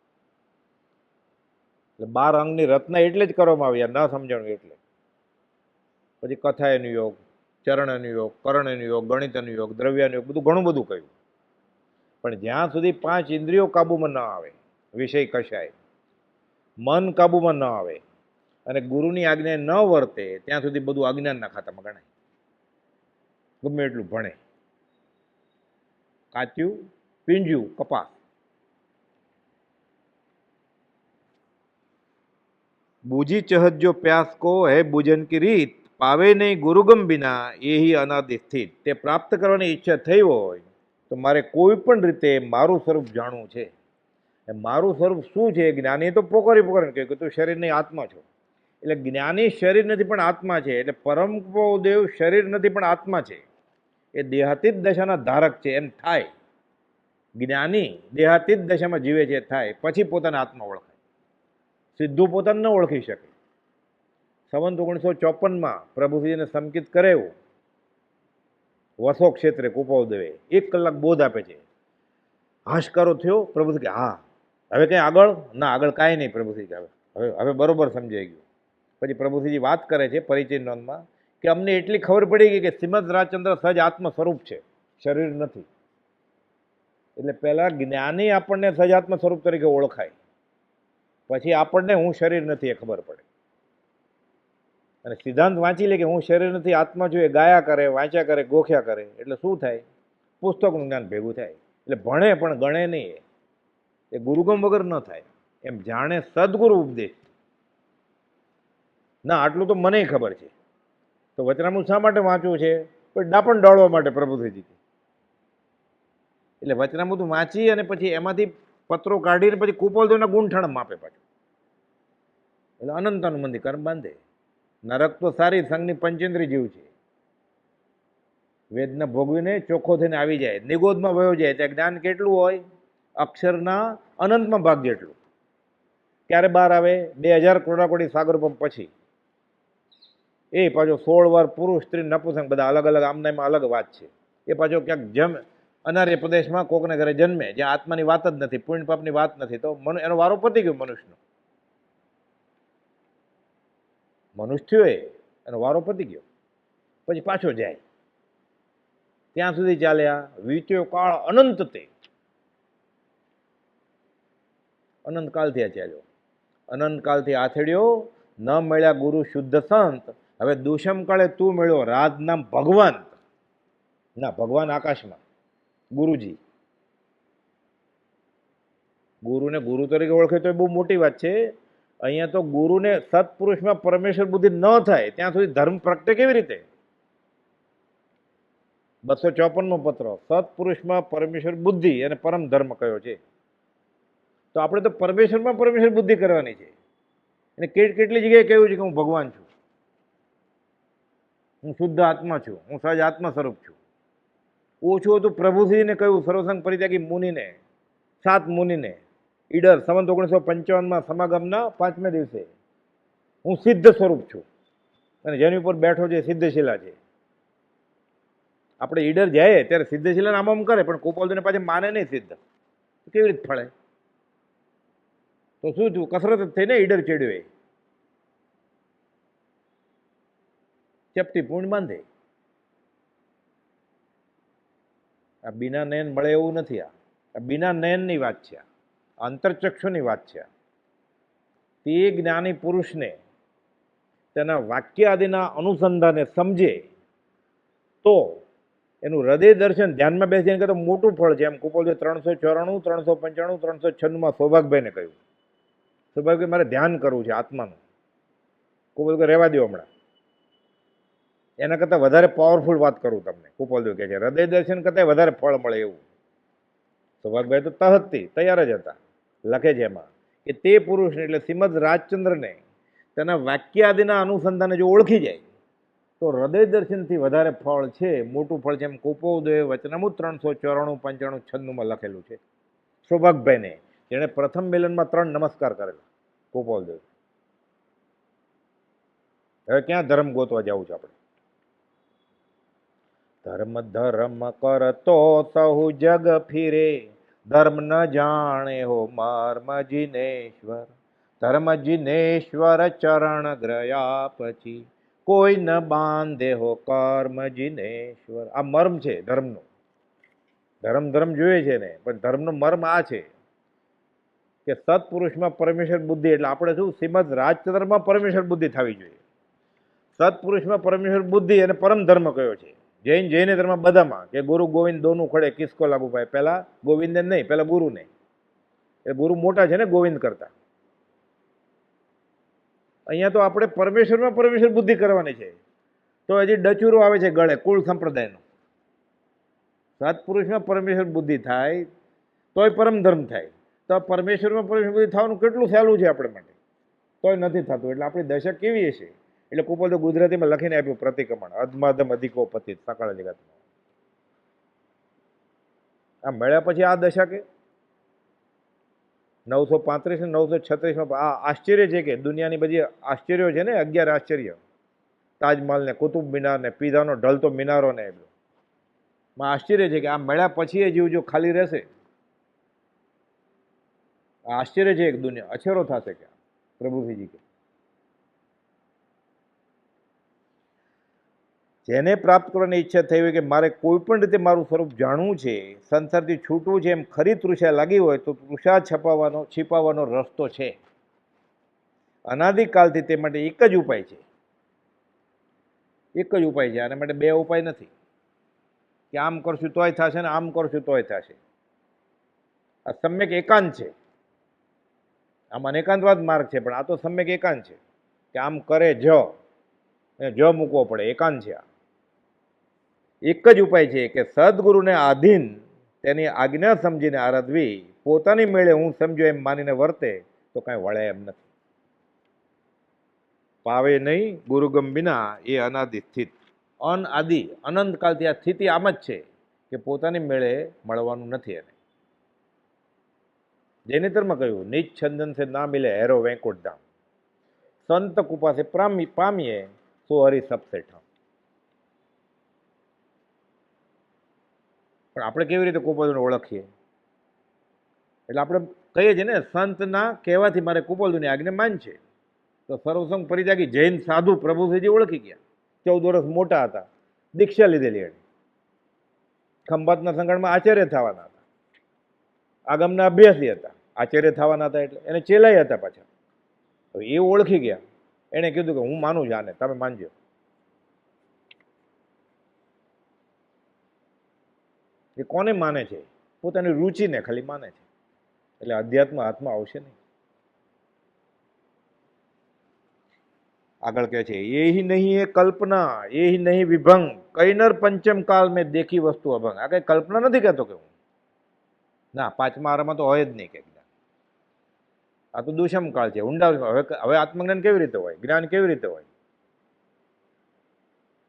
એટલે 12 અંગની રચના એટલે જ કરવામાં આવી, ન સમજાણું એટલે. પછી કથાયનો યોગ, ચરણનો યોગ, કરણનો યોગ, ગણિતનો યોગ, દ્રવ્યનો યોગ, બધું ઘણું બધું કહ્યું. પણ જ્યાં સુધી 5 ઇન્દ્રિયો કાબુમાં ન આવે, વિષય કશાય, મન કાબુમાં ન આવે અને ગુરુની આજ્ઞા ન વર્તે, ત્યાં સુધી બધું અજ્ઞાનના ખાતામાં ગણાય. ગમે એટલું ભણે. કાચ્યું પીંજ્યું કપાસ. બૂજી ચહત જો પ્યાસ કો હે બુજન કી રીત, પાવે નહીં ગુરુગમ બિના એહી અનાદિ સ્થિત. તે પ્રાપ્ત કરવાની ઈચ્છા થઈ હોય તો મારે કોઈ પણ રીતે મારું સ્વરૂપ જાણવું છે. મારું સ્વરૂપ શું છે? જ્ઞાની તો પોકારી પોકારીને કહે કે તું શરીરની આત્મા છો. એટલે જ્ઞાની શરીર નથી પણ આત્મા છે. એટલે પરમ દેવ શરીર નથી પણ આત્મા છે. એ દેહાતીત દશાના ધારક છે એમ થાય. જ્ઞાની દેહાતીત દશામાં જીવે છે થાય, પછી પોતાના આત્મા ઓળખાય. સીધું પોતાને ન ઓળખી શકે. સંવંત 1954માં પ્રભુજીને સંકિત કરાવ્યું વસો ક્ષેત્રે. કુપાવદેવે 1 કલાક બોધ આપે છે. હાશકારો થયો. પ્રભુજી કે હા, હવે કંઈ આગળ ના, આગળ કાંઈ નહીં. પ્રભુજી કે હવે હવે બરોબર સમજાઈ ગયું. પછી પ્રભુજીજી વાત કરે છે પરિચય નોંધમાં કે અમને એટલી ખબર પડી ગઈ કે શ્રીમદ રાજચંદ્ર સહજ આત્મ સ્વરૂપ છે, શરીર નથી. એટલે પહેલા જ્ઞાની આપણને સજાત્મ સ્વરૂપ તરીકે ઓળખાય, પછી આપણને હું શરીર નથી એ ખબર પડે. અને સિદ્ધાંત વાંચી લે કે હું શરીર નથી, આત્મા છું, એ ગાયા કરે, વાંચ્યા કરે, ગોખ્યા કરે. એટલે શું થાય? પુસ્તકનું જ્ઞાન ભેગું થાય. એટલે ભણે પણ ગણે નહીં, એ ગુરુગમ વગર ન થાય. એમ જાણે સદગુરુ ઉપદેશ, ના આટલું તો મને ખબર છે, તો વચનામૃત શા માટે વાંચવું છે? કોઈ ડાપણ ડાળવા માટે. પ્રભુજી એટલે વચનામૃત વાંચી અને પછી એમાંથી પત્રો કાઢીને પછી કુપોલદેવના ગુંઠણ માપે પાછું. એટલે અનંતાનું મંદિર કર્મ બાંધે. નરક તો સારી સંઘની પંચેન્દ્રી જેવું છે. વેદને ભોગવીને ચોખ્ખો થઈને આવી જાય, નિગોદમાં વયો જાય. ત્યાં જ્ઞાન કેટલું હોય? અક્ષરના અનંતમાં ભાગ જેટલું. ક્યારે બહાર આવે? 2000 કરોડાકોટી સાગરપંપ પછી. એ પાછો 16 વાર પુરુષ સ્ત્રી નપુંસક બધા અલગ અલગ, આમના એમાં અલગ વાત છે. એ પાછો ક્યાંક અનાર્ય પ્રદેશમાં કોકને ઘરે જન્મે, જ્યાં આત્માની વાત જ નથી, પુણ્ય પાપની વાત નથી, તો એનો વારો પતી ગયો. મનુષ્ય એનો વારો પતી ગયો. પછી પાછો જાય. ત્યાં સુધી ચાલ્યા. વીત્યો કાળ અનંત, તે અનંતકાળથી આ ચાલ્યો. અનંતકાળથી આથડ્યો, ન મળ્યા ગુરુ શુદ્ધ સંત. હવે દુષમ કાળે તું મળ્યો રાજ નામ ભગવાન. ના, ભગવાન આકાશમાં, ગુરુજી. ગુરુને ગુરુ તરીકે ઓળખે તો એ બહુ મોટી વાત છે. અહીંયા તો ગુરુને સત્પુરુષમાં પરમેશ્વર બુદ્ધિ ન થાય ત્યાં સુધી ધર્મ પ્રગટે કેવી રીતે? 254મો પત્ર, સત્પુરુષમાં પરમેશ્વર બુદ્ધિ અને પરમ ધર્મ કયો છે. તો આપણે તો પરમેશ્વરમાં પરમેશ્વર બુદ્ધિ કરવાની છે. અને કેટલી જગ્યાએ કહ્યું છે કે હું ભગવાન છું, હું શુદ્ધ આત્મા છું, હું સહજ આત્મા સ્વરૂપ છું. ઓછું હતું પ્રભુજીને કહ્યું, સર્વસંગ પરિત્યાગી મુનિને, 7 મુનિને, ઈડર સંવત 1955માં સમાગમના 5મે દિવસે, હું સિદ્ધ સ્વરૂપ છું અને જેની ઉપર બેઠો છે સિદ્ધશિલા છે. આપણે ઈડર જાય ત્યારે સિદ્ધશિલાને આમ કરે, પણ કુપોલદેવને પાછી માને નહીં સિદ્ધ. કેવી રીતે ફળે? તો શું થયું? કસરત જ થઈને ઈડર ચડ્યો. એ ચપટી પૂર્ણ બાંધે. આ બીના નયન મળે એવું નથી. આ બીના નયનની વાત છે, અંતરચક્ષુની વાત છે. તે જ્ઞાની પુરુષને તેના વાક્ય આદિના અનુસંધાને સમજે તો એનું હૃદય દર્શન ધ્યાનમાં બેસીને કે તો મોટું ફળ છે. એમ કુપોલદેવ 394, 395, 396માં સૌભાગભાઈને કહ્યું, સૌભાગભાઈ મારે ધ્યાન કરવું છે આત્માનું. કુપોલદેવ રહેવા દો હમણાં, એના કરતાં વધારે પાવરફુલ વાત કરું તમને. કુપોલદેવ કહે છે હૃદય દર્શન કરતાં વધારે ફળ મળે એવું. સૌભાગભાઈ તો તહતથી તૈયાર જ હતા. લખે છે એમાં કે તે પુરુષને એટલે શ્રીમદ રાજચંદ્રને તેના વાક્યાદિના અનુસંધાને જો ઓળખી જાય તો હૃદય દર્શનથી વધારે ફળ છે, મોટું ફળ છે. એમ કુપોલદેવ વચનામૃત 394, 95, 96માં લખેલું છે. સૌભાગભાઈને જેણે પ્રથમ મિલનમાં 3 નમસ્કાર કરેલા, કુપોલદેવ. હવે ક્યાં ધર્મ ગોતવા જવું છે આપણે? ધર્મ ધર્મ કરતો સહુ જગ ફિરે, ધર્મ ન જાણે હો મર્મ જીનેશ્વર. ધર્મ જીનેશ્વર ચરણ ગ્રયા પછી, કોઈ ન બાંધે હો કર્મ જીનેશ્વર. આ મર્મ છે ધર્મનો. ધર્મ ધર્મ જોઈએ છે ને, પણ ધર્મનો મર્મ આ છે કે સત્પુરુષમાં પરમેશ્વર બુદ્ધિ. એટલે આપણે શું? શ્રીમદ રાજચંદ્રમાં પરમેશ્વર બુદ્ધિ થવી જોઈએ. સત્પુરુષમાં પરમેશ્વર બુદ્ધિ અને પરમ ધર્મ કયો છે? જૈન ધર્મ બધામાં કે ગુરુ ગોવિંદ દોનું ખડે કિસકો લાગુ પાય. પહેલા ગોવિંદને નહીં, પહેલા ગુરુને. એ ગુરુ મોટા છે ને ગોવિંદ કરતા. અહીંયા તો આપણે પરમેશ્વરમાં પરમેશ્વર બુદ્ધિ કરવાની છે. તો હજી ડચુરો આવે છે ગળે, કુળ સંપ્રદાયનો. સત્પુરુષમાં પરમેશ્વર બુદ્ધિ થાય તોય પરમ ધર્મ થાય. તો પરમેશ્વરમાં પરમેશ્વર બુદ્ધિ થવાનું કેટલું સહેલું છે આપણે માટે, તોય નથી થતું. એટલે આપણી દશા કેવી હશે? એટલે કુપોલદેવ ગુજરાતીમાં લખીને આપ્યું પ્રતિક્રમણ, અધમાધમ અધિકો પતિત સકળ જગતમાં. આ મળ્યા પછી આ દશા કે 935 ને 936માં આ આશ્ચર્ય છે કે દુનિયાની બધી આશ્ચર્યો છે ને, 11 આશ્ચર્ય, તાજમહલ ને, કુતુબ મિનાર ને, પીઝાનો ઢળતો મિનારો ને, માં આશ્ચર્ય છે કે આ મળ્યા પછી એ જીવ જો ખાલી રહેશે આશ્ચર્ય છે એક દુનિયા, અછેરો થશે ક્યાં પ્રભુજીજી કે જેને પ્રાપ્ત કરવાની ઈચ્છા થઈ હોય કે મારે કોઈ પણ રીતે મારું સ્વરૂપ જાણવું છે, સંસારથી છૂટવું છે, એમ ખરી તૃષા લાગી હોય તો તૃષા છીપાવવાનો રસ્તો છે. અનાદિકાલથી તે માટે એક જ ઉપાય છે, એક જ ઉપાય છે. આના માટે બે ઉપાય નથી કે આમ કરશું તોય થશે ને આમ કરશું તોય થશે. આ સમ્યક એકાંત છે. આમાં એકાંતવાદ માર્ગ છે, પણ આ તો સમ્યક એકાંત છે કે આમ કરે જ મૂકવો પડે, એકાંત છે. આ એક જ ઉપાય છે કે સદગુરુને આધીન તેની આજ્ઞા સમજીને આરાધવી, પોતાની મેળે હું સમજો એમ માનીને વર્તે તો કાંઈ વળે એમ નથી. પાવે નહીં ગુરુગમ વિના એ અનાદિ સ્થિત, અનઆદિ અનંતકાલથી આ સ્થિતિ આમ જ છે કે પોતાની મેળે મળવાનું નથી. એને જૈનેતરમાં કહ્યું નિજ છંદન સે ના મિલે હેરો વૈકુંઠ ધામ, સંત કૃપા સે પામીએ સો હરિ સબસે ઠામ. પણ આપણે કેવી રીતે કુપોલને ઓળખીએ? એટલે આપણે કહીએ છીએ ને સંતના કહેવાથી મારે કુપોલની આજ્ઞા માન છે. તો સર્વસંગ પરિત્યાગી જૈન સાધુ પ્રભુજી ઓળખી ગયા. 14 વર્ષ મોટા હતા, દીક્ષા લીધેલી એણે. ખંભાતના સંગણમાં આચાર્ય થવાના હતા, આગમના અભ્યાસી હતા, આચાર્ય થવાના હતા, એટલે એને ચેલાઈ હતા પાછા. હવે એ ઓળખી ગયા. એણે કીધું કે હું માનું છું આને, તમે માનજો. એ કોને માને છે? પોતાની રુચિને ખાલી માને છે. એટલે અધ્યાત્મ હાથમાં આવશે નહીં. આગળ કહે છે એ ही नहीं है કલ્પના, એ ही नहीं વિભંગ, કૈનર પંચમ કાલ મેં દેખી વસ્તુ અભંગ. આ કઈ કલ્પના નથી કહેતો કે હું ના પાંચમા આરામાં તો હોય જ નહીં કે જ્ઞાન. આ તો દુષમ કાળ છે, ઊંડા. હવે આત્મજ્ઞાન કેવી રીતે હોય, જ્ઞાન કેવી રીતે હોય?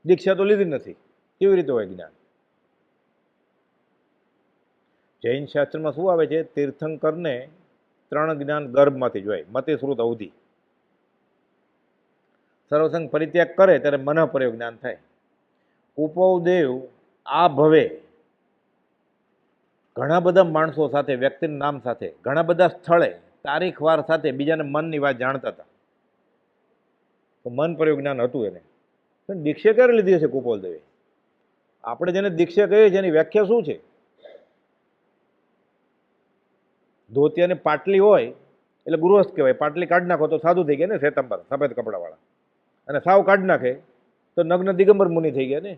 દીક્ષા તો લીધી નથી, કેવી રીતે હોય જ્ઞાન? જૈન શાસ્ત્રમાં શું આવે છે? તીર્થંકરને 3 જ્ઞાન ગર્ભમાંથી જ હોય, મતિ શ્રુત અવધિ. સર્વસંગ પરિત્યાગ કરે ત્યારે મન પ્રયોગ જ્ઞાન થાય. ઉપવદેવ આ ભવે ઘણા બધા માણસો સાથે, વ્યક્તિના નામ સાથે, ઘણા બધા સ્થળે, તારીખ વાર સાથે બીજાને મનની વાત જાણતા હતા. તો મન પ્રયોગ જ્ઞાન હતું એને. પણ દીક્ષા ક્યારે લીધી હશે કુપોલદેવે? આપણે જેને દીક્ષા કહીએ છીએ એની વ્યાખ્યા શું છે? ધોતી અને પાટલી હોય એટલે ગૃહસ્થ કહેવાય. પાટલી કાઢી નાખો તો સાધુ થઈ ગયા ને, શ્વેતાંબર સફેદ કપડાવાળા. અને સાવ કાઢી નાખે તો નગ્ન દિગંબર મુનિ થઈ ગયા ને.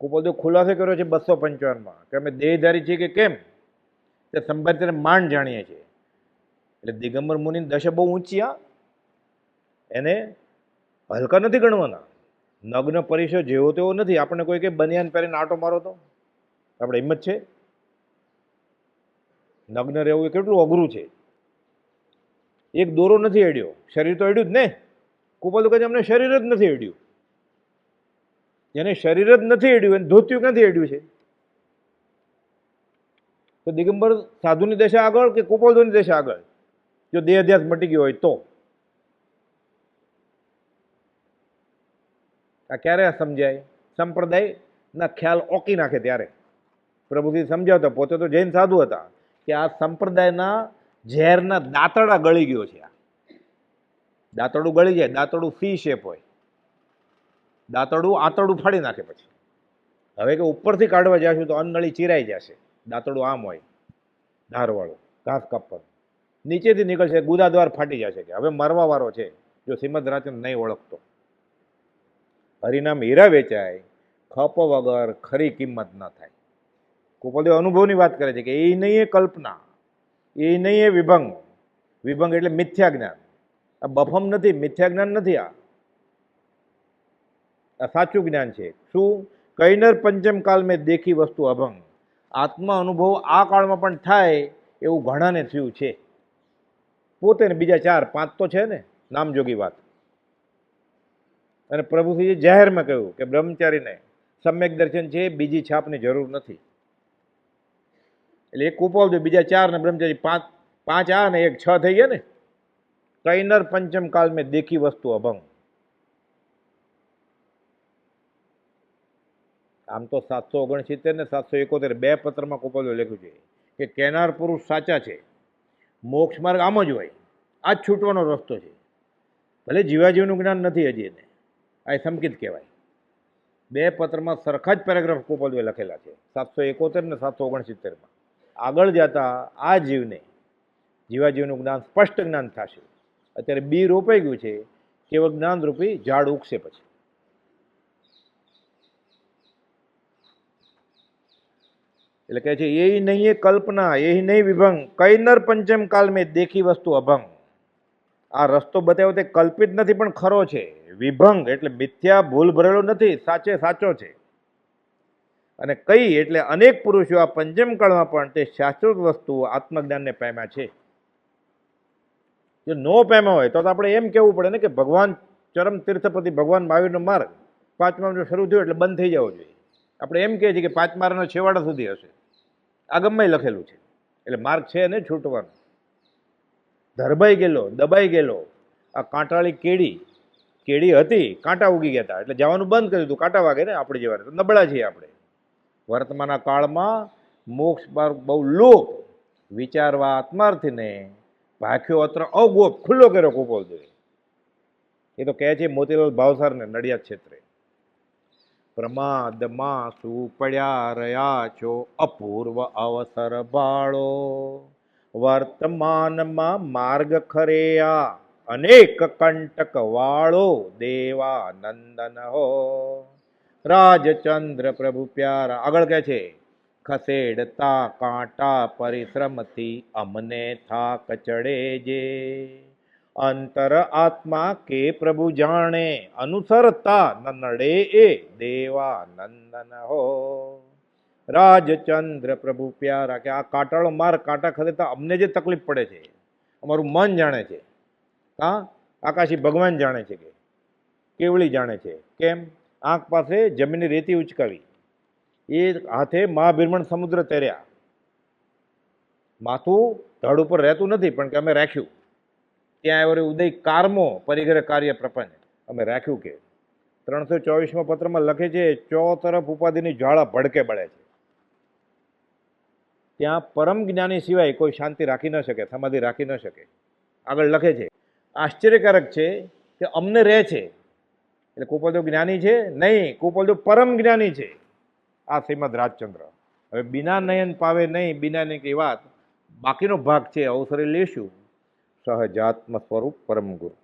કુપોલદેવ ખુલાસો કર્યો છે 255માં કે અમે દેહધારી છીએ કે કેમ, તે સંભાળીને માંડ જાણીએ છીએ. એટલે દિગંબર મુનિની દશા બહુ ઊંચી. એને હલકા નથી ગણવાના. નગ્ન પરિસર જેવો તેવો નથી. આપણે કોઈ કે બનિયાન પહેરીને આટો મારો તો આપણે હિંમત છે? નગ્ન રહેવું એ કેટલું અઘરું છે. એક દોરો નથી અડ્યો, શરીર તો અડ્યું જ ને. કુપોલદેવ કહે છે અમને શરીર જ નથી અડ્યું. જેને શરીર જ નથી અડ્યું એને ધોત્યું ક્યાંથી અડ્યું છે? તો દિગંબર સાધુની દશા આગળ કે કુપોલદેવની દશા આગળ? જો દેહ અધ્યાસ મટી ગયો હોય તો. આ ક્યારે સમજાય? સંપ્રદાયના ખ્યાલ ઓકી નાખે ત્યારે. પ્રભુજી સમજાવતા, પોતે તો જૈન સાધુ હતા, કે આ સંપ્રદાયના ઝેરના દાંતરડા ગળી ગયો છે. દાંતરડું ગળી જાય, દાંતરડું સી શેપ હોય, દાંતરડું આંતરડું ફાડી નાખે. પછી હવે કે ઉપરથી કાઢવા જશું તો અન્નળી ચીરાઈ જશે. દાંતરડું આમ હોય, ધારવાળું, ઘાસ કાપવાનું. નીચેથી નીકળશે, ગુદાદ્વાર ફાટી જશે. કે હવે મરવા વાળો છે જો શ્રીમદ રાજચંદ્ર નહીં ઓળખતો. હરિનામ હીરા વેચાય, ખપ વગર ખરી કિંમત ન થાય. કુપોલદેવ અનુભવની વાત કરે છે કે એ નહીં એ કલ્પના, એ નહીં એ વિભંગ. વિભંગ એટલે મિથ્યા જ્ઞાન. આ બફમ નથી, મિથ્યા જ્ઞાન નથી. આ સાચું જ્ઞાન છે. શું? કૈનર પંચમ કાલ મેં દેખી વસ્તુ અભંગ. આત્મા અનુભવ આ કાળમાં પણ થાય એવું ઘણાને થયું છે. પોતે ને બીજા 4 5 તો છે ને નામજોગી વાત. અને પ્રભુજીએ જાહેરમાં કહ્યું કે બ્રહ્મચારીને સમ્યક દર્શન છે, બીજી છાપની જરૂર નથી. એટલે એક કુપોલદેવ, બીજા 4 ને બ્રહ્મચારી 5 આ ને 1 6 થઈ ગયા ને. કૈનર પંચમ કાલ મેં દેખી વસ્તુ અભંગ. આમ તો 769 ને 771 2 પત્રમાં કુપોલદેવ લખ્યું છે કે કેનાર પુરુષ સાચા છે, મોક્ષ માર્ગ આમ જ હોય, આ જ છૂટવાનો રસ્તો છે. ભલે જીવાજીવનું જ્ઞાન નથી હજી એને, આ એ સંકિત કહેવાય. બે પત્રમાં સરખા જ પેરેગ્રાફ ગોપાલજીએ લખેલા છે, 771 ને 769. આગળ જતા આ જીવને જીવાજીવનું જ્ઞાન સ્પષ્ટ જ્ઞાન થશે. અત્યારે બી રોપાઈ ગયું છે, કેવળ જ્ઞાનરૂપી ઝાડ ઉગશે પછી. એટલે કહે છે એ નહીં કલ્પના એ નહીં વિભંગ કઈ નર પંચમ કાલ મેં દેખી વસ્તુ અભંગ. આ રસ્તો બતાવ્યો તે કલ્પિત નથી પણ ખરો છે. વિભંગ એટલે મિથ્યા ભૂલ ભરેલો નથી, સાચે સાચો છે. અને કઈ એટલે અનેક પુરુષો આ પંચમ કાળમાં પણ તે શાશ્વત વસ્તુ આત્મજ્ઞાનને પામ્યા છે. જો નો પામ્યા હોય તો આપણે એમ કહેવું પડે ને કે ભગવાન ચરમ તીર્થપતિ ભગવાન મહાવીરનો માર્ગ 5મા શરૂ થયો એટલે બંધ થઈ જવો જોઈએ. આપણે એમ કહીએ છીએ કે 5મા છેવાડા સુધી હશે, આ ગમે લખેલું છે. એટલે માર્ગ છે ને છૂટવાનો. ધરબાઈ ગયેલો, દબાઈ ગયેલો. આ કાંટાળી કેડી હતી, કાંટા ઉગી ગયા હતા એટલે જવાનું બંધ કરી દીધું. કાંટા વાગે ને આપણે જેવા તો નબળા છીએ આપણે. વર્તમાનના કાળમાં મોક્ષ માર્ગ બહુ લોપ, વિચારવા આત્માર્થીને ભાખ્યો અત્ર અગોપ ખુલ્લો કર્યો ગોપાલજીએ. એ તો કહે છે મોતીલાલ ભાવસારને નડિયાદ ક્ષેત્રે. પ્રમાદમાં શું પડ્યા રહ્યા છો, અપૂર્વ અવસર ભાળો. વર્તમાનમાં માર્ગ ખરેયા, અનેક કંટક વાળો. દેવાનંદન હો રાજચંદ્ર પ્રભુ પ્યારા. આગળ કહે છે ખસેડતા કાંટા પરિશ્રમથી અમને થાક ચડે જે. અંતર આત્મા કે પ્રભુ જાણે, અનુસરતા ન નડે એ. દેવાનંદન હો રાજચંદ્ર પ્રભુ પ્યારા. કે આ કાંટાળો માર કાંટા ખસેડતા અમને જે તકલીફ પડે છે, અમારું મન જાણે છે. હા, આકાશી ભગવાન જાણે છે, કે કેવળી જાણે છે. કેમ? આંખ પાસે જમીનની રેતી ઉચકાવી, એ હાથે મહાભીરમણ સમુદ્ર તર્યા. માથું ધડ ઉપર રહેતું નથી પણ કે અમે રાખ્યું. ત્યાં આવ્યો ઉદય કારમો પરિઘરે કાર્ય પ્રપંચ અમે રાખ્યું. કે 324મા પત્રમાં લખે છે ચો તરફ ઉપાધિની જ્વાળા ભડકે બળે છે. ત્યાં પરમ જ્ઞાની સિવાય કોઈ શાંતિ રાખી ન શકે, સમાધિ રાખી ન શકે. આગળ લખે છે આશ્ચર્યકારક છે કે અમને રહે છે. એટલે કુપોલદેવ જ્ઞાની છે નહીં, કુપોલદેવ પરમ જ્ઞાની છે. આ શ્રીમદ રાજચંદ્ર. હવે બિના નયન પાવે નહીં, બિના ની કઈ વાત. બાકીનો ભાગ છે અવસરે લેશું. સહજાત્મ સ્વરૂપ પરમ ગુરુ.